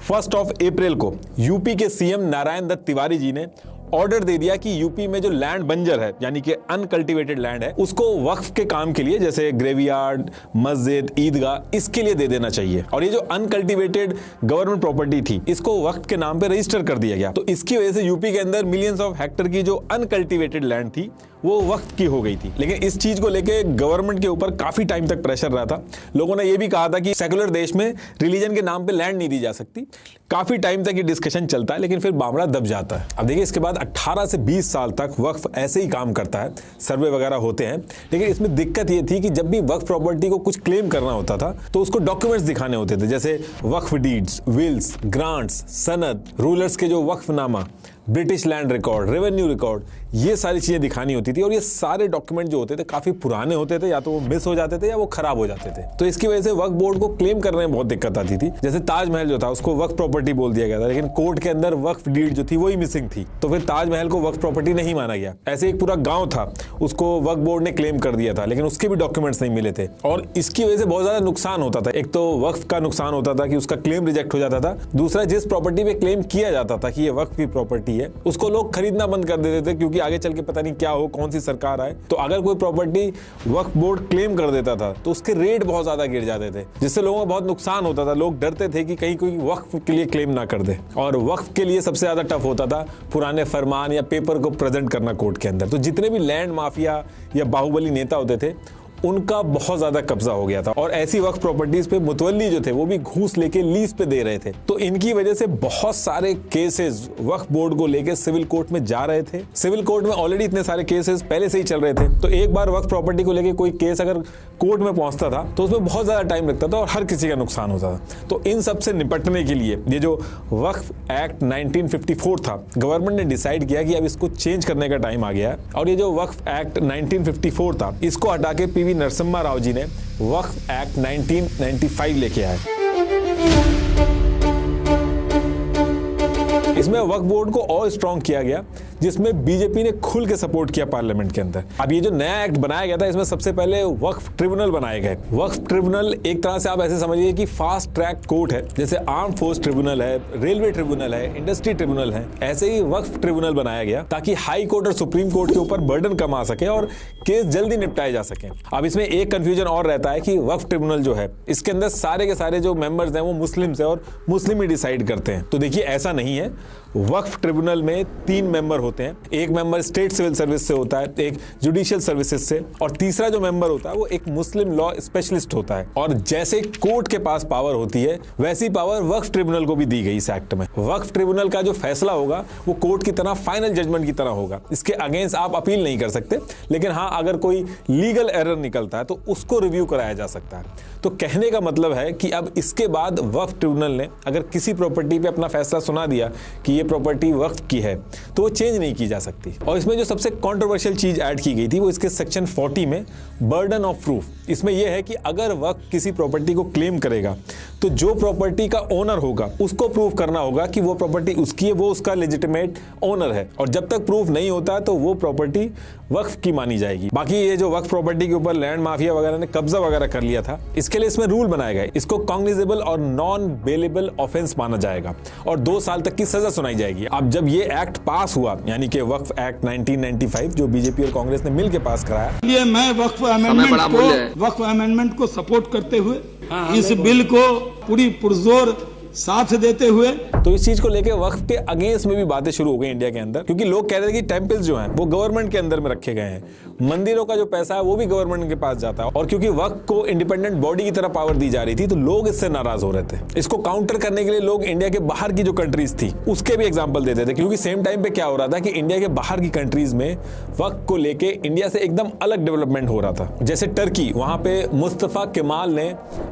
1 अप्रैल को यूपी के सीएम नारायण दत्त तिवारी जी ने ऑर्डर दे दिया कि यूपी में जो लैंड बंजर है यानी कि अनकल्टिवेटेड लैंड है उसको वक्फ के काम के लिए, जैसे ग्रेवयार्ड, मस्जिद, ईदगाह, इसके लिए दे देना चाहिए। और ये जो अनकल्टिवेटेड गवर्नमेंट प्रॉपर्टी थी इसको वक्फ के नाम पे रजिस्टर कर दिया गया। तो इसकी वजह से यूपी के अंदर मिलियंस ऑफ हेक्टर की जो अनकल्टिवेटेड लैंड थी वो वक्फ की हो गई थी। लेकिन इस चीज को लेके गवर्नमेंट के ऊपर काफी टाइम तक प्रेशर रहा था। लोगों ने ये भी कहा था कि सेकुलर देश में रिलीजन के नाम पे लैंड नहीं दी जा सकती। काफी टाइम तक ये डिस्कशन चलता है लेकिन फिर मामला दब जाता है। अब देखिए इसके बाद 18 से 20 साल तक वक्फ ऐसे ही काम करता है, सर्वे वगैरह होते हैं। लेकिन इसमें दिक्कत ये थी कि जब भी वक्फ प्रॉपर्टी को कुछ क्लेम करना होता था तो उसको डॉक्यूमेंट्स दिखाने होते थे, जैसे वक्फ डीड्स, विल्स, ग्रांट्स, सनद, रूलर्स के जो वक्फनामा, British land record, revenue record, ये सारी चीजें दिखानी होती थी। और ये सारे डॉक्यूमेंट जो होते थे काफी पुराने होते थे, या तो वो मिस हो जाते थे या वो खराब हो जाते थे। तो इसकी वजह से वक्फ बोर्ड को क्लेम करने में बहुत दिक्कत आती थी। जैसे ताजमहल जो था उसको वक्फ प्रॉपर्टी बोल दिया गया था, लेकिन कोर्ट के अंदर वक्फ डीड जो थी वही मिसिंग थी, तो फिर ताजमहल को वक्फ प्रॉपर्टी नहीं माना गया। ऐसे एक पूरा गांव था, उसको वक्फ बोर्ड ने क्लेम कर दिया था, लेकिन उसके भी डॉक्यूमेंट्स नहीं मिले थे। और इसकी वजह से बहुत ज्यादा नुकसान होता था। एक तो वक्फ का नुकसान होता था कि उसका क्लेम रिजेक्ट हो जाता था, दूसरा जिस प्रॉपर्टी पे क्लेम किया जाता था कि ये वक्फ की प्रॉपर्टी है, उसको लोग खरीदना बंद कर देते थे, क्योंकि आगे चल के पता नहीं क्या हो, कौन सी सरकार आए। तो अगर कोई प्रॉपर्टी वक्फ बोर्ड क्लेम कर देता था तो उसके रेट बहुत ज्यादा गिर जाते थे, जिससे लोगों को बहुत नुकसान होता था। लोग डरते थे कि कहीं कोई वक्फ के लिए क्लेम ना कर दे। और वक्फ के लिए सबसे ज्यादा टफ होता था पुराने फरमान या पेपर को प्रेजेंट करना कोर्ट के अंदर। तो जितने भी लैंड माफिया या बाहुबली नेता होते थे उनका बहुत ज्यादा कब्जा हो गया था, और ऐसी वक्फ प्रॉपर्टीज पे मुतवल्ली जो थे वो भी घूस लेके लीज पे दे रहे थे। तो इनकी वजह से बहुत सारे केसेस वक्फ बोर्ड को लेके सिविल कोर्ट में जा रहे थे। सिविल कोर्ट में ऑलरेडी इतने सारे केसेस पहले से ही चल रहे थे, तो एक बार वक्फ प्रॉपर्टी को लेके कोई केस अगर कोर्ट में पहुंचता था तो उसमें बहुत ज्यादा टाइम लगता था और हर किसी का नुकसान होता था। तो इन सब से निपटने के लिए ये जो वक्फ एक्ट 1954 था, गवर्नमेंट ने डिसाइड किया कि अब इसको चेंज करने का टाइम आ गया है। और ये जो वक्फ एक्ट 1954 था, इसको हटा के पीवी नरसिम्हा राव जी ने वक्फ एक्ट 1995 लेके आए। इसमें वक्फ बोर्ड को और स्ट्रॉन्ग किया गया, जिसमें बीजेपी ने खुल के सपोर्ट किया पार्लियामेंट के अंदर। अब ये जो नया एक्ट बनाया गया था, इसमें सबसे पहले वक्फ ट्रिब्यूनल बनाए गए। वक्फ ट्रिब्यूनल एक तरह से आप ऐसे समझिए कि फास्ट ट्रैक कोर्ट है, जैसे आर्म फोर्स ट्रिब्यूनल है, रेलवे ट्रिब्यूनल है, इंडस्ट्री ट्रिब्यूनल है, ऐसे ही वक्फ ट्रिब्यूनल बनाया गया ताकि हाई कोर्ट और सुप्रीम कोर्ट के ऊपर बर्डन कम आ सके और केस जल्दी निपटाए जा सके। अब इसमें एक कंफ्यूजन और रहता है कि वक्फ ट्रिब्यूनल जो है, इसके अंदर सारे के सारे जो मेंबर्स हैं वो मुस्लिम है और मुस्लिम ही डिसाइड करते हैं। तो देखिए, ऐसा नहीं है। वक्फ ट्रिब्यूनल में 3 मेंबर होते हैं। एक मेंबर स्टेट सिविल सर्विस से होता है, एक जुडिशियल सर्विसेज से, और तीसरा जो मेंबर होता है वो एक मुस्लिम लॉ स्पेशलिस्ट होता है। और जैसे कोर्ट के पास पावर होती है, वैसी पावर वक्फ ट्रिब्यूनल को भी दी गई इस एक्ट में। वक्फ ट्रिब्यूनल का जो फैसला होगा वो कोर्ट की तरह फाइनल जजमेंट की तरह होगा। इसके अगेंस्ट आप अपील नहीं कर सकते, लेकिन हाँ, अगर कोई लीगल एरर निकलता है तो उसको रिव्यू कराया जा सकता है। तो कहने का मतलब है कि अब इसके बाद वक्फ ट्रिब्यूनल ने अगर किसी प्रॉपर्टी पे अपना फैसला सुना दिया कि ये प्रॉपर्टी वक्फ की है, तो वो चेंज नहीं की जा सकती। और इसमें जो सबसे कंट्रोवर्शियल चीज ऐड की गई थी वो इसके सेक्शन 40 में बर्डन ऑफ प्रूफ। इसमें यह है कि अगर वक्फ किसी प्रॉपर्टी को क्लेम करेगा तो जो प्रॉपर्टी का ओनर होगा उसको प्रूव करना होगा कि वो प्रॉपर्टी उसकी है, वो उसका लेजिटिमेट ओनर है। और जब तक प्रूफ नहीं होता तो वो प्रॉपर्टी वक्फ की मानी जाएगी। बाकी ये जो वक्फ प्रॉपर्टी के ऊपर लैंड माफिया वगैरह ने कब्जा वगैरह कर लिया था, इसके लिए इसमें रूल बनाए गए। इसको कॉग्निजेबल और नॉन बेलेबल ऑफेंस माना जाएगा और 2 साल तक की सजा सुनाई जाएगी। अब जब ये एक्ट पास हुआ, यानी कि वक्फ एक्ट 1995 जो बीजेपी और कांग्रेस ने मिलकर पास कराया, इसलिए मैं वक्फ अमेंडमेंट को सपोर्ट करते हुए इस बिल को पूरी पुरजोर साथ देते हुए, तो इस चीज को लेकर वक्फ के अगेंस्ट में भी बातें शुरू हो गई इंडिया के अंदर, क्योंकि लोग कह रहे थे कि टेंपल्स जो हैं वो गवर्नमेंट के अंदर में रखे गए हैं, मंदिरों का जो पैसा है वो भी गवर्नमेंट के पास जाता है। और क्योंकि वक्फ को इंडिपेंडेंट बॉडी की तरह पावर दी जा रही थी, तो लोग इससे नाराज हो रहे थे। इसको काउंटर करने के लिए लोग इंडिया के बाहर की जो कंट्रीज थी उसके भी एग्जाम्पल देते थे, क्योंकि सेम टाइम पे क्या हो रहा था कि इंडिया के बाहर की कंट्रीज में वक्फ को लेके इंडिया से एकदम अलग डेवलपमेंट हो रहा था। जैसे टर्की, वहां पे मुस्तफा केमाल ने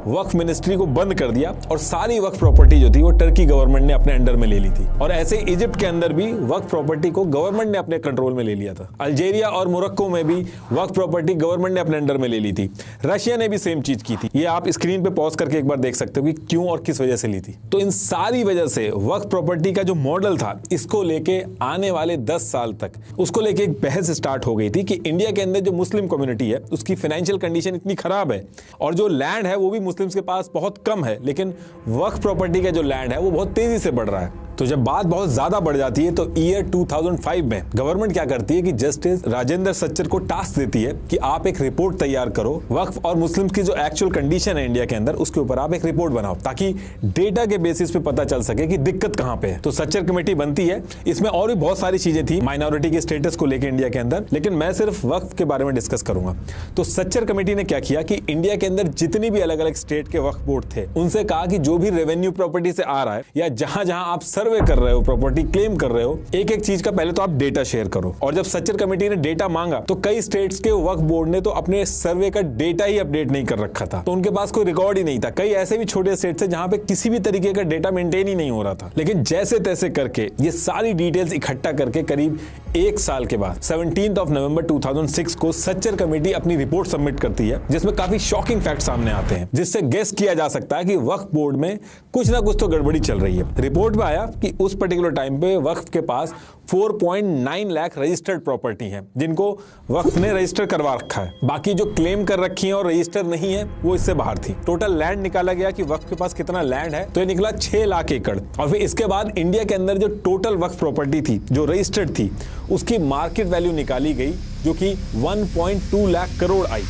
वक्फ मिनिस्ट्री को बंद कर दिया और सारी वक्फ प्रॉपर्टी जो थी वो टर्की गवर्नमेंट ने अपने अंडर में ले ली थी। और ऐसे इजिप्ट के अंदर भी वक्फ प्रॉपर्टी को गवर्नमेंट ने अपने कंट्रोल में ले लिया था। अल्जीरिया और मोरक्को में भी वक्फ प्रॉपर्टी गवर्नमेंट ने अपने अंडर में ले ली थी। रशिया ने भी सेम चीज की थी। ये आप स्क्रीन पे पॉज करके एक बार देख सकते हो कि क्यों और किस वजह से ली थी। तो इन सारी वजह से वक्फ प्रॉपर्टी का जो मॉडल था, इसको लेके आने वाले 10 साल तक उसको लेके एक बहस स्टार्ट हो गई थी कि इंडिया के अंदर जो मुस्लिम कम्युनिटी है उसकी फाइनेंशियल कंडीशन इतनी खराब है और जो लैंड है वो भी मुस्लिम्स के पास बहुत कम है, लेकिन वक्फ प्रॉपर्टी का जो लैंड है वो बहुत तेजी से बढ़ रहा है। तो जब बात बहुत ज्यादा बढ़ जाती है तो ईयर 2005 में गवर्नमेंट क्या करती है कि जस्टिस राजेंद्र सच्चर को टास्क देती है कि आप एक रिपोर्ट तैयार करो, वक्फ और मुस्लिम्स की जो एक्चुअल कंडीशन है इंडिया के अंदर उसके ऊपर आप एक रिपोर्ट बनाओ, ताकि डेटा के बेसिस पे पता चल सके कि दिक्कत कहां पे है। तो सच्चर कमेटी बनती है। इसमें और भी बहुत सारी चीजें थी माइनॉरिटी के स्टेटस को लेकर इंडिया के अंदर, लेकिन मैं सिर्फ वक्फ के बारे में डिस्कस करूंगा। तो सच्चर कमेटी ने क्या किया कि इंडिया के अंदर जितनी भी अलग अलग स्टेट के वक्फ बोर्ड थे उनसे कहा कि जो भी रेवेन्यू प्रॉपर्टी से आ रहा है या जहां जहां आप सर्वे सर्वे कर रहे हो, प्रॉपर्टी क्लेम कर रहे हो, एक एक चीज का पहले तो आप डेटा शेयर करो। और जब सच्चर कमेटी ने डेटा मांगा तो कई स्टेट्स के वक्फ बोर्ड ने तो अपने सर्वे का डेटा ही अपडेट नहीं कर रखा था, तो उनके पास कोई रिकॉर्ड ही नहीं था। कई ऐसे भी छोटे स्टेट्स थे जहां पे किसी भी तरीके का डेटा मेंटेन ही नहीं हो रहा था। लेकिन जैसे तैसे करके ये सारी डिटेल्स इकट्ठा करके करीब एक साल के बाद 17 नवंबर 2006 को सच्चर कमेटी अपनी रिपोर्ट सबमिट करती है, जिसमें काफी शॉकिंग फैक्ट सामने आते हैं, जिससे गेस किया जा सकता है कि वक्फ बोर्ड में कुछ ना कुछ तो गड़बड़ी चल रही है। रिपोर्ट में आया कि उस पर्टिकुलर टाइम पे वक्फ के पास 4.9 लाख रजिस्टर्ड प्रॉपर्टी है, जिनको वक्फ ने रजिस्टर करवा रखा है। बाकी जो क्लेम कर रखी है और रजिस्टर नहीं है वो इससे बाहर थी। टोटल लैंड निकाला गया कि वक्फ के पास कितना लैंड है, तो ये निकला 6 लाख एकड़। और फिर इसके बाद इंडिया के अंदर जो टोटल वक्फ प्रॉपर्टी थी जो रजिस्टर्ड थी, उसकी मार्केट वैल्यू निकाली गई जो कि 1.2 लाख करोड़ आई।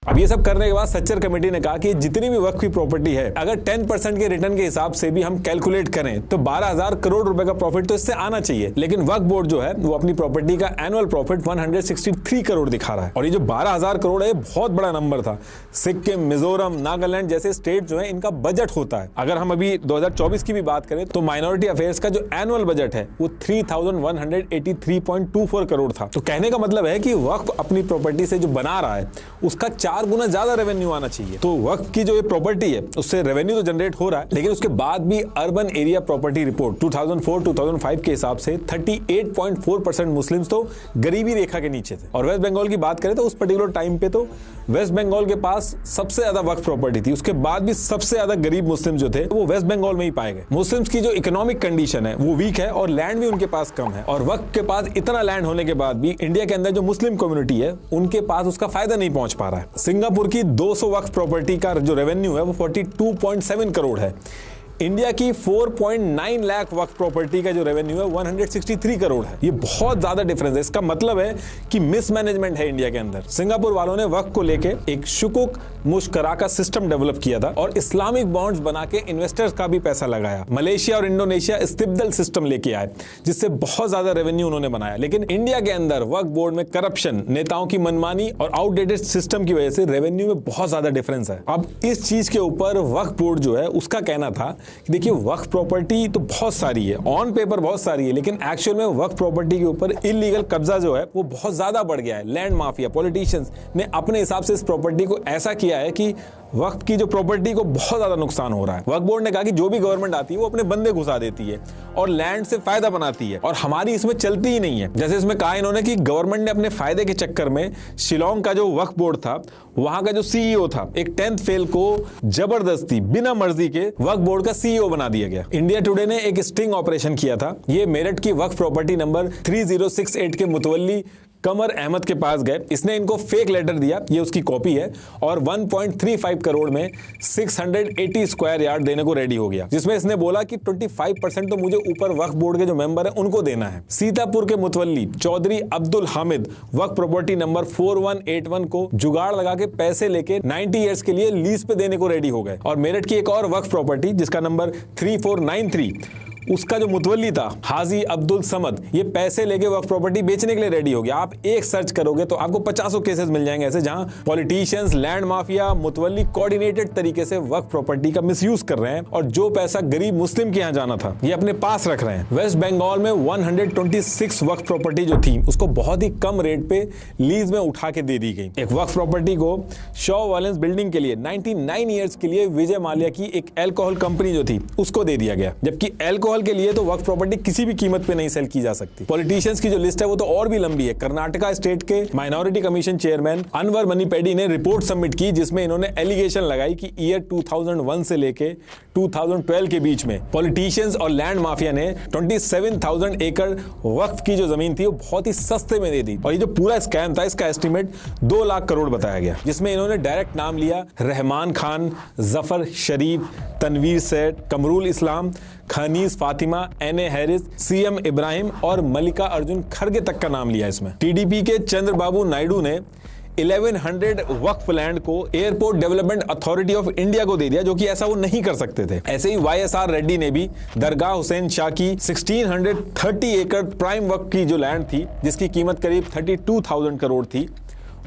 अब ये सब करने के बाद सच्चर कमेटी ने कहा कि जितनी भी वक्फ की प्रॉपर्टी है, अगर 10% के रिटर्न के हिसाब से भी हम कैलकुलेट करें तो 12,000 करोड़ रुपए का प्रॉफिट तो इससे आना चाहिए। लेकिन वक्फ बोर्ड जो है वो अपनी प्रॉपर्टी का एनुअल प्रॉफिट 163 करोड़ दिखा रहा है। और ये जो 12,000 करोड़ है बहुत बड़ा नंबर था। सिक्किम, मिजोरम, नागालैंड जैसे स्टेट जो है इनका बजट होता है। अगर हम अभी 2024 की भी बात करें तो माइनॉरिटी अफेयर्स का जो एनुअल बजट है वो 3,183.24 करोड़ था। तो कहने का मतलब है कि वक्फ अपनी प्रॉपर्टी से जो बना रहा है उसका 4 गुना ज्यादा रेवेन्यू आना चाहिए। तो वक्फ की जो ये प्रॉपर्टी है उससे रेवेन्यू तो जनरेट हो रहा है, लेकिन उसके बाद भी अर्बन एरिया प्रॉपर्टी रिपोर्ट 2004-2005 के हिसाब से 38.4% मुस्लिम्स तो गरीबी रेखा के नीचे थे। और वेस्ट बंगाल की बात करें तो उस पर्टिकुलर टाइम पे तो वेस्ट बंगाल के पास सबसे ज्यादा वक्फ प्रॉपर्टी थी। उसके बाद भी सबसे ज्यादा गरीब मुस्लिम जो थे वो वेस्ट बंगाल में ही पाए गए। मुस्लिम्स की जो इकोनॉमिक कंडीशन है वो वीक है और लैंड भी उनके पास कम है। और वक्फ के पास इतना लैंड होने के बाद भी इंडिया के अंदर जो मुस्लिम कम्युनिटी है उनके पास उसका फायदा नहीं पहुंच पा रहा है। सिंगापुर की 200 वक्फ प्रॉपर्टी का जो रेवेन्यू है वो 42.7 करोड़ है। इंडिया की 4.9 लाख वक्फ प्रॉपर्टी का जो रेवेन्यू है 163 करोड़ है। ये बहुत ज्यादा डिफरेंस है। इसका मतलब है कि मिसमैनेजमेंट है इंडिया के अंदर। सिंगापुर वालों ने वक्फ को लेके एक शुकुक मुश्करा का सिस्टम डेवलप किया था और इस्लामिक बॉन्ड्स बना के इन्वेस्टर्स का भी पैसा लगाया। मलेशिया और इंडोनेशिया इस्तिब्दल सिस्टम लेके आए जिससे बहुत ज्यादा रेवेन्यू उन्होंने बनाया। लेकिन इंडिया के अंदर वक्फ बोर्ड में करप्शन, नेताओं की मनमानी और आउटडेटेड सिस्टम की वजह से रेवेन्यू में बहुत ज्यादा डिफरेंस है। अब इस चीज के ऊपर वक्फ बोर्ड जो है उसका कहना था देखिए वक्फ प्रॉपर्टी तो बहुत सारी है, ऑन पेपर बहुत सारी है, लेकिन एक्चुअल में वक्फ प्रॉपर्टी के ऊपर इलीगल कब्जा जो है वो बहुत ज्यादा बढ़ गया है। लैंड माफिया, पॉलिटिशियंस ने अपने हिसाब से इस प्रॉपर्टी को ऐसा किया है कि वक्फ की जो प्रॉपर्टी को बहुत ज्यादा नुकसान हो रहा है। वक्फ बोर्ड ने कहा कि जो भी गवर्नमेंट आती है वो अपने बंदे घुसा देती है और लैंड से फायदा बनाती है और हमारी इसमें चलती ही नहीं है। जैसे इसमें कहा इन्होंने कि गवर्नमेंट ने अपने फायदे के चक्कर में शिलोंग का जो वक्फ बोर्ड था वहां का जो सीईओ था, एक 10th फेल को जबरदस्ती बिना मर्जी के वक्फ बोर्ड का सीईओ बना दिया गया। इंडिया टुडे ने एक स्टिंग ऑपरेशन किया था। ये मेरठ की वक्फ प्रॉपर्टी नंबर 3068 के मुतवल्ली कमर अहमद के पास गए। इसने इनको फेक लेटर दिया, ये उसकी कॉपी है, और 1.35 करोड़ में 680 स्क्वायर यार्ड देने को रेडी हो गया, जिसमें इसने बोला कि 25% तो मुझे ऊपर वक्फ बोर्ड के जो मेंबर है उनको देना है। सीतापुर के मुतवल्ली चौधरी अब्दुल हामिद वक्फ प्रॉपर्टी नंबर 4181 को जुगाड़ लगा के पैसे लेके 90 ईयर्स के लिए लीज पे देने को रेडी हो गए। और मेरठ की एक और वक्फ प्रॉपर्टी जिसका नंबर 3493, उसका जो मुतवल्ली था हाजी अब्दुल समद, ये पैसे लेके वक्फ प्रॉपर्टी बेचने के लिए रेडी हो गया। आप एक सर्च करोगे तो आपको 50 केसेस मिल जाएंगे ऐसे जहां पॉलिटिशियंस, लैंड माफिया, मुतवल्ली कोऑर्डिनेटेड तरीके से वक्फ प्रॉपर्टी का मिसयूज कर रहे हैं और जो पैसा गरीब मुस्लिम के यहां जाना था ये अपने पास रख रहे हैं। वेस्ट बंगाल में 126 वक्फ प्रॉपर्टी जो थी उसको बहुत ही कम रेट पे लीज में उठा के दे दी गई। एक वक्फ प्रॉपर्टी को शॉ वायलेंस बिल्डिंग के लिए 99 ईयर्स के लिए विजय माल्या की एक अल्कोहल कंपनी जो थी उसको दे दिया गया, जबकि अल्कोहल के लिए तो वक्फ प्रॉपर्टी किसी भी कीमत पे नहीं सेल की जा सकती। पॉलिटिशियंस की जो लिस्ट है वो तो और भी लंबी है। कर्नाटका स्टेट के माइनॉरिटी कमीशन चेयरमैन अनवर मनीपेडी ने रिपोर्ट सबमिट की जिसमें इन्होंने एलिगेशन लगाई कि ईयर 2001 से लेके 2012 के बीच में पॉलिटिशियंस और लैंड माफिया ने 27,000 एकड़ वक्फ की जो जमीन थी वो बहुत ही सस्ते में दे दी। और ये जो पूरा स्कैम था इसका एस्टिमेट 2 लाख करोड़ बताया गया, जिसमें इन्होंने डायरेक्ट नाम लिया रहमान खान, जफर शरीफ, तनवीर सेठ, Qamrul Islam, Khaneez Fatima, N A Haris, CM Ibrahim और मल्लिका अर्जुन खड़गे तक का नाम लिया इसमें। टीडीपी के चंद्रबाबू नायडू ने 1100 वक्फ लैंड को airport development authority of India को दे दिया, जो कि ऐसा वो नहीं कर सकते थे। ऐसे ही वाईएसआर रेड्डी ने भी दरगाह हुसैन शाह की 1630 एकड़ प्राइम वक्फ की जो लैंड थी जिसकी कीमत करीब 32,000 करोड़ थी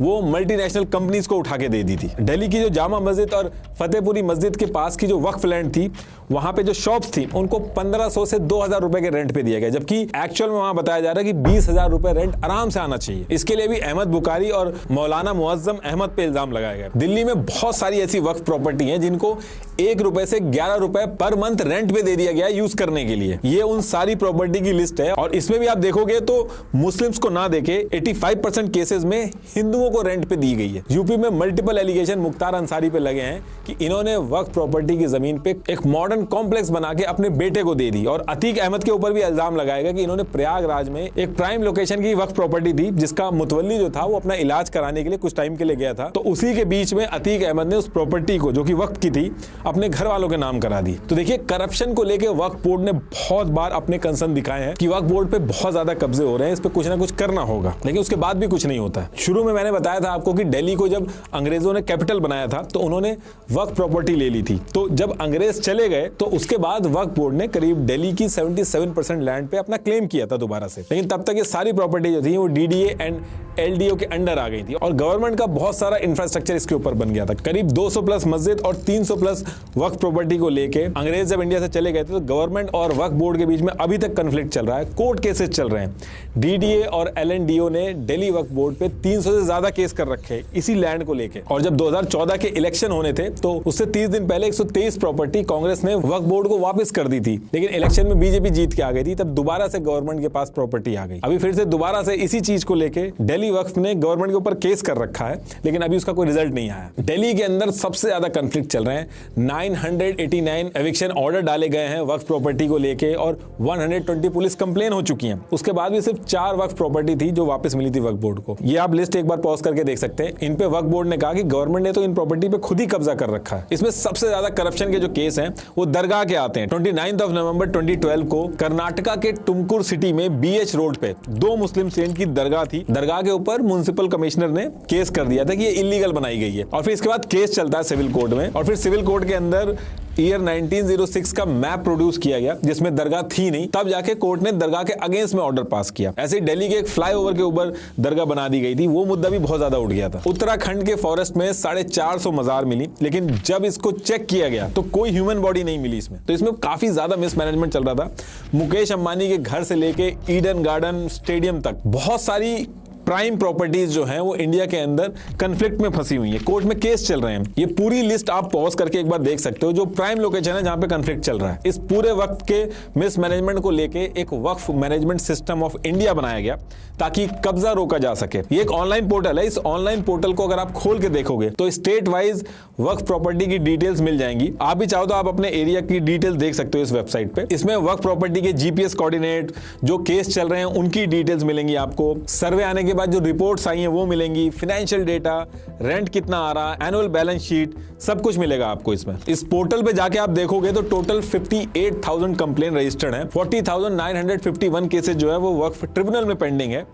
वो मल्टीनेशनल कंपनीज को उठा के दे दी थी। दिल्ली की जो जामा मस्जिद और फतेहपुरी मस्जिद के पास की जो वक्फ लैंड थी, वहां पे जो शॉप्स थी उनको 1500 से 2000 रुपए के रेंट पे दिया गया, जबकि एक्चुअल में वहां बताया जा रहा है कि 20,000 रुपए रेंट आराम से आना चाहिए। इसके लिए भी अहमद बुखारी और मौलाना मुअज्जम अहमद पे इल्जाम लगाया गया। दिल्ली में बहुत सारी ऐसी वक्फ प्रॉपर्टी हैं जिनको 1 रुपए से 11 रुपए पर मंथ रेंट पे दे दिया गया यूज करने के लिए। ये उन सारी प्रॉपर्टी की लिस्ट है और इसमें भी आप देखोगे तो मुस्लिम्स को ना देके 85% केसेस में हिंदुओं को रेंट पे दी गई है। यूपी में मल्टीपल एलिगेशन मुख्तार अंसारी पे लगे हैं कि इन्होंने वक्फ प्रॉपर्टी की जमीन पे एक मॉडर्न कॉम्प्लेक्स बना के अपने बेटे को दे दी, और अतीक अहमद के ऊपर भी इल्जाम लगाएगा कि इन्होंने प्रयागराज में एक प्राइम लोकेशन की वक्फ प्रॉपर्टी थी जिसका मुतवल्ली जो था वो अपना इलाज कराने के लिए कुछ टाइम के लिए गया था, तो उसी के बीच में अतीक अहमद ने उस प्रॉपर्टी को जो कि वक्फ की थी अपने घर वालों के नाम करा दी। तो देखिए, करप्शन को लेकर वक्फ बोर्ड ने बहुत बार अपने कंसर्न दिखाए हैं कि वक्फ बोर्ड पे बहुत ज्यादा कब्जे हो रहे हैं, इस पे कुछ ना कुछ करना होगा, लेकिन उसके बाद भी कुछ नहीं होता है। शुरू में मैंने बताया था आपको कि दिल्ली को जब अंग्रेजों ने कैपिटल बनाया था तो उन्होंने वक्फ प्रॉपर्टी ले ली थी। तो जब अंग्रेज चले गए तो उसके बाद वक्फ बोर्ड ने करीब दिल्ली की 77% लैंड पे अपना क्लेम किया था दोबारा से, लेकिन तब तक ये सारी प्रॉपर्टी जो थी वो डीडीए एंड एलडीओ के अंडर आ गई थी और गवर्नमेंट का बहुत सारा इंफ्रास्ट्रक्चर इसके ऊपर बन गया था। करीब 200 प्लस मस्जिद और 300 प्लस वक्फ प्रॉपर्टी को लेके अंग्रेज जब इंडिया से चले गए थे तो गवर्नमेंट और वक्फ बोर्ड के बीच में अभी तक कन्फ्लिक्ट चल रहा है, कोर्ट केसेस चल रहे हैं। डीडीए और एलएनडीओ ने दिल्ली वक्फ बोर्ड पे 300 से ज्यादा केस कर रखे इसी लैंड को लेके। और जब 2014 के इलेक्शन होने थे तो उससे 30 दिन पहले 123 प्रॉपर्टी कांग्रेस ने वक्फ बोर्ड को वापस कर दी थी, लेकिन इलेक्शन में बीजेपी जीत के आ गई थी, तब दोबारा से गवर्नमेंट के पास प्रॉपर्टी आ गई। अभी फिर से दोबारा से इसी चीज को लेके दिल्ली वक्फ ने गवर्नमेंट के ऊपर केस कर रखा है, लेकिन अभी उसका कोई रिजल्ट नहीं आया। दिल्ली के अंदर सबसे ज्यादा कंफ्लिक्ट चल रहे हैं। 989 एविक्शन ऑर्डर डाले गए हैं वक्फ प्रॉपर्टी को लेके और 120 पुलिस कंप्लेन हो चुकी हैं। उसके बाद भी सिर्फ 4 वक्फ प्रॉपर्टी थी जो वापस मिली थी वक्फ बोर्ड को। ये आप लिस्ट एक बार पॉज करके देख सकते हैं। इन पे वक्फ बोर्ड ने कहा कि गवर्नमेंट ने तो इन प्रॉपर्टी पे खुद ही कब्जा कर रखा है। इसमें सबसे ज्यादा करप्शन के जो केस हैं वो दरगाह के आते हैं। 29 नवंबर 2012 को कर्नाटका के टुमकुर सिटी में बीएच रोड पे 2 मुस्लिम सेंट की दरगाह थी। दरगाह के ऊपर म्युनिसिपल कमिश्नर ने केस कर दिया था कि ये इलीगल बनाई गई है, और फिर इसके बाद केस चलता है सिविल कोर्ट में, और फिर सिविल कोर्ट के अंदर ईयर 1906 का मैप प्रोड्यूस किया गया जिसमें दरगाह थी नहीं, तब जाके कोर्ट ने दरगाह के अगेंस्ट में ऑर्डर पास किया। ऐसे ही दिल्ली के एक फ्लाईओवर के ऊपर दरगाह बना दी गई थी, वो मुद्दा भी बहुत ज्यादा उठ गया था। उत्तराखंड के फॉरेस्ट में 450 मजार मिली, लेकिन जब इसको चेक किया गया तो कोई ह्यूमन बॉडी नहीं मिली इसमें। तो इसमें काफी ज्यादा मिसमैनेजमेंट चल रहा था। मुकेश अंबानी के घर से लेके ईडन गार्डन स्टेडियम तक बहुत सारी प्राइम प्रॉपर्टीज जो हैं वो इंडिया के अंदर कन्फ्लिक्ट में फंसी हुई है, कोर्ट में केस चल रहे हैं। ये पूरी लिस्ट आप पॉज करके एक बार देख सकते हो जो प्राइम लोकेशन है जहां पे कन्फ्लिक्ट चल रहा है। इस पूरे वक्त के मिसमैनेजमेंट को लेके एक वक्फ मैनेजमेंट सिस्टम ऑफ इंडिया बनाया गया ताकि कब्जा रोका जा सके। ये एक ऑनलाइन पोर्टल है। इस ऑनलाइन पोर्टल को अगर आप खोल के देखोगे तो स्टेट वाइज वक्फ प्रॉपर्टी की डिटेल्स मिल जाएंगी। आप भी चाहो तो आप अपने एरिया की डिटेल्स देख सकते हो इस वेबसाइट पे। इसमें वक्फ प्रॉपर्टी के जीपीएस कोऑर्डिनेट, जो केस चल रहे हैं उनकी डिटेल्स मिलेंगी आपको। सर्वे आने के बाद जो रिपोर्ट्स आई हैं वो मिलेंगी, फाइनेंशियल डेटा, रेंट कितना आ रहा, एनुअल बैलेंस शीट, सब कुछ मिलेगा आपको इसमें। इस पोर्टल पे जाके आप देखोगे तो टोटल 58,000 कंप्लेन रजिस्टर्ड हैं। 40,951 केसेस जो है वो वक्फ ट्रिब्यूनल में पेंडिंग है।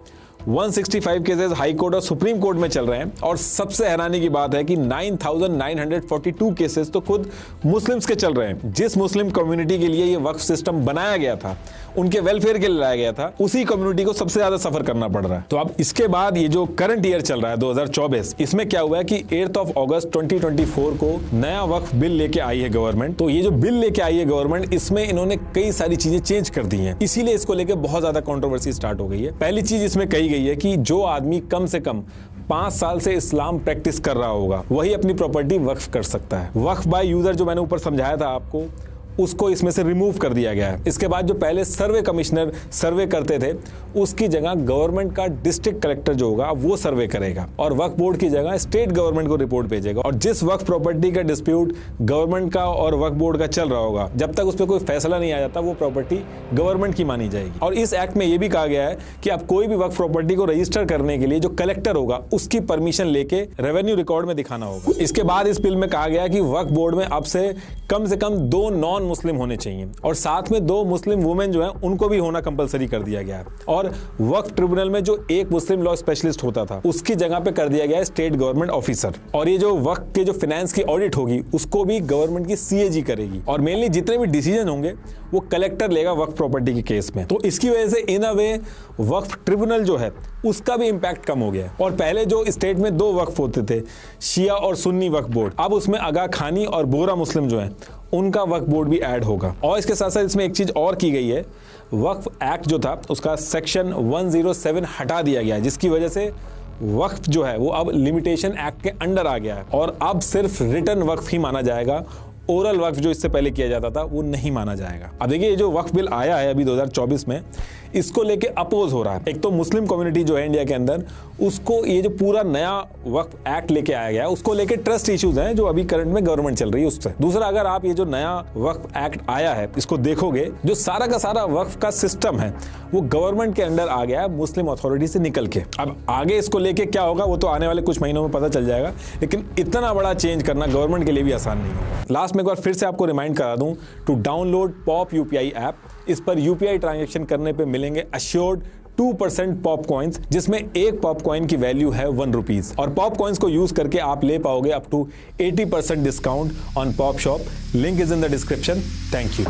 165 केसेस हाई कोर्ट और सुप्रीम कोर्ट में चल रहे हैं, और सबसे हैरानी की बात है कि 9,942 केसेस तो खुद मुस्लिम्स के चल रहे हैं। जिस मुस्लिम कम्युनिटी के लिए ये वक्फ सिस्टम बनाया गया था, उनके वेलफेयर के लिए लाया गया था, उसी कम्युनिटी को सबसे ज्यादा सफर करना पड़ रहा है। तो अब इसके बाद ये जो करंट ईयर चल रहा है 2024, इसमें क्या हुआ है कि 8 अगस्त 2024 को नया वक्फ बिल लेके आई है गवर्नमेंट। तो ये जो बिल लेके आई है गवर्नमेंट, इसमें इन्होंने कई सारी चीजें चेंज कर दी हैं, इसीलिए इसको लेकर बहुत ज्यादा कंट्रोवर्सी स्टार्ट हो गई है। पहली चीज इसमें कही गई है कि जो आदमी कम से कम 5 साल से इस्लाम प्रैक्टिस कर रहा होगा वही अपनी प्रॉपर्टी वक्फ कर सकता है। वक्फ बाय यूजर जो मैंने ऊपर समझाया था आपको, उसको इसमें से रिमूव कर दिया गया है। इसके बाद जो पहले सर्वे कमिश्नर सर्वे करते थे, उसकी जगह गवर्नमेंट का डिस्ट्रिक्ट कलेक्टर जो होगा वो सर्वे करेगा, और वक्फ बोर्ड की जगह स्टेट गवर्नमेंट को रिपोर्ट भेजेगा। और जिस वक्फ प्रॉपर्टी का डिस्प्यूट गवर्नमेंट का और वक्फ बोर्ड का चल रहा होगा, जब तक उस पर कोई फैसला नहीं आ जाता वो प्रॉपर्टी गवर्नमेंट की मानी जाएगी। और इस एक्ट में यह भी कहा गया है कि आप कोई भी वक्फ प्रॉपर्टी को रजिस्टर करने के लिए जो कलेक्टर होगा उसकी परमिशन लेके रेवेन्यू रिकॉर्ड में दिखाना होगा। इसके बाद इस बिल में कहा गया कि वक्फ बोर्ड में अब से कम 2 नॉन मुस्लिम होने चाहिए, और साथ में 2 मुस्लिम वुमेन जो है उनको भी होना कंपलसरी कर दिया गया है। और वक्फ ट्रिब्यूनल में जो एक मुस्लिम लॉ स्पेशलिस्ट होता था उसकी जगह पे कर दिया गया है स्टेट गवर्नमेंट ऑफिसर। और ये जो वक्फ के जो फाइनेंस की ऑडिट होगी उसको भी गवर्नमेंट की सीएजी करेगी, और मेनली जितने भी डिसीजन होंगे वो कलेक्टर लेगा वक्फ प्रॉपर्टी के केस में। तो इसकी वजह से इन अ वे वक्फ ट्रिब्यूनल जो है उसका भी इंपैक्ट कम हो गया है। और पहले जो स्टेट में 2 वक्फ होते थे, शिया और सुन्नी वक्फ बोर्ड, अब उसमें आगा खानी और बोरा मुस्लिम जो है उनका वक्फ बोर्ड भी ऐड होगा। और इसके साथ साथ इसमें एक चीज और की गई है, वक्फ एक्ट जो था उसका सेक्शन 107 हटा दिया गया है, जिसकी वजह से वक्फ जो है वो अब लिमिटेशन एक्ट के अंडर आ गया है और अब सिर्फ रिटर्न वक्फ ही माना जाएगा। ओरल वक्फ जो इससे पहले किया जाता था वो नहीं माना जाएगा। अब देखिए, ये जो वक्फ बिल आया है अभी 2024 में, इसको लेके अपोज हो रहा है। एक तो मुस्लिम कम्युनिटी जो है इंडिया के अंदर, उसको ये जो पूरा नया वक्फ एक्ट लेके आया गया है उसको लेके ट्रस्ट इश्यूज हैं जो अभी करंट में गवर्नमेंट चल रही है उससे। दूसरा, अगर आप ये जो नया वक्फ एक्ट आया है इसको देखोगे, जो सारा का सारा वक्फ का सिस्टम है वो गवर्नमेंट के अंडर आ गया है, मुस्लिम अथॉरिटी से निकल के। अब आगे इसको लेके क्या होगा वो तो आने वाले कुछ महीनों में पता चल जाएगा, लेकिन इतना बड़ा चेंज करना गवर्नमेंट के लिए भी आसान नहीं होगा। लास्ट में एक बार फिर से आपको रिमाइंड करा दूं to download Pop UPI app. इस पर यूपीआई ट्रांजैक्शन करने पे मिलेंगे अश्योर्ड 2% पॉप कॉइन्स, जिसमें एक पॉप कॉइन की वैल्यू है 1 रुपीज। और पॉप कॉइन्स को यूज करके आप ले पाओगे up to 80% discount on Pop shop. Link is in the description. Thank you.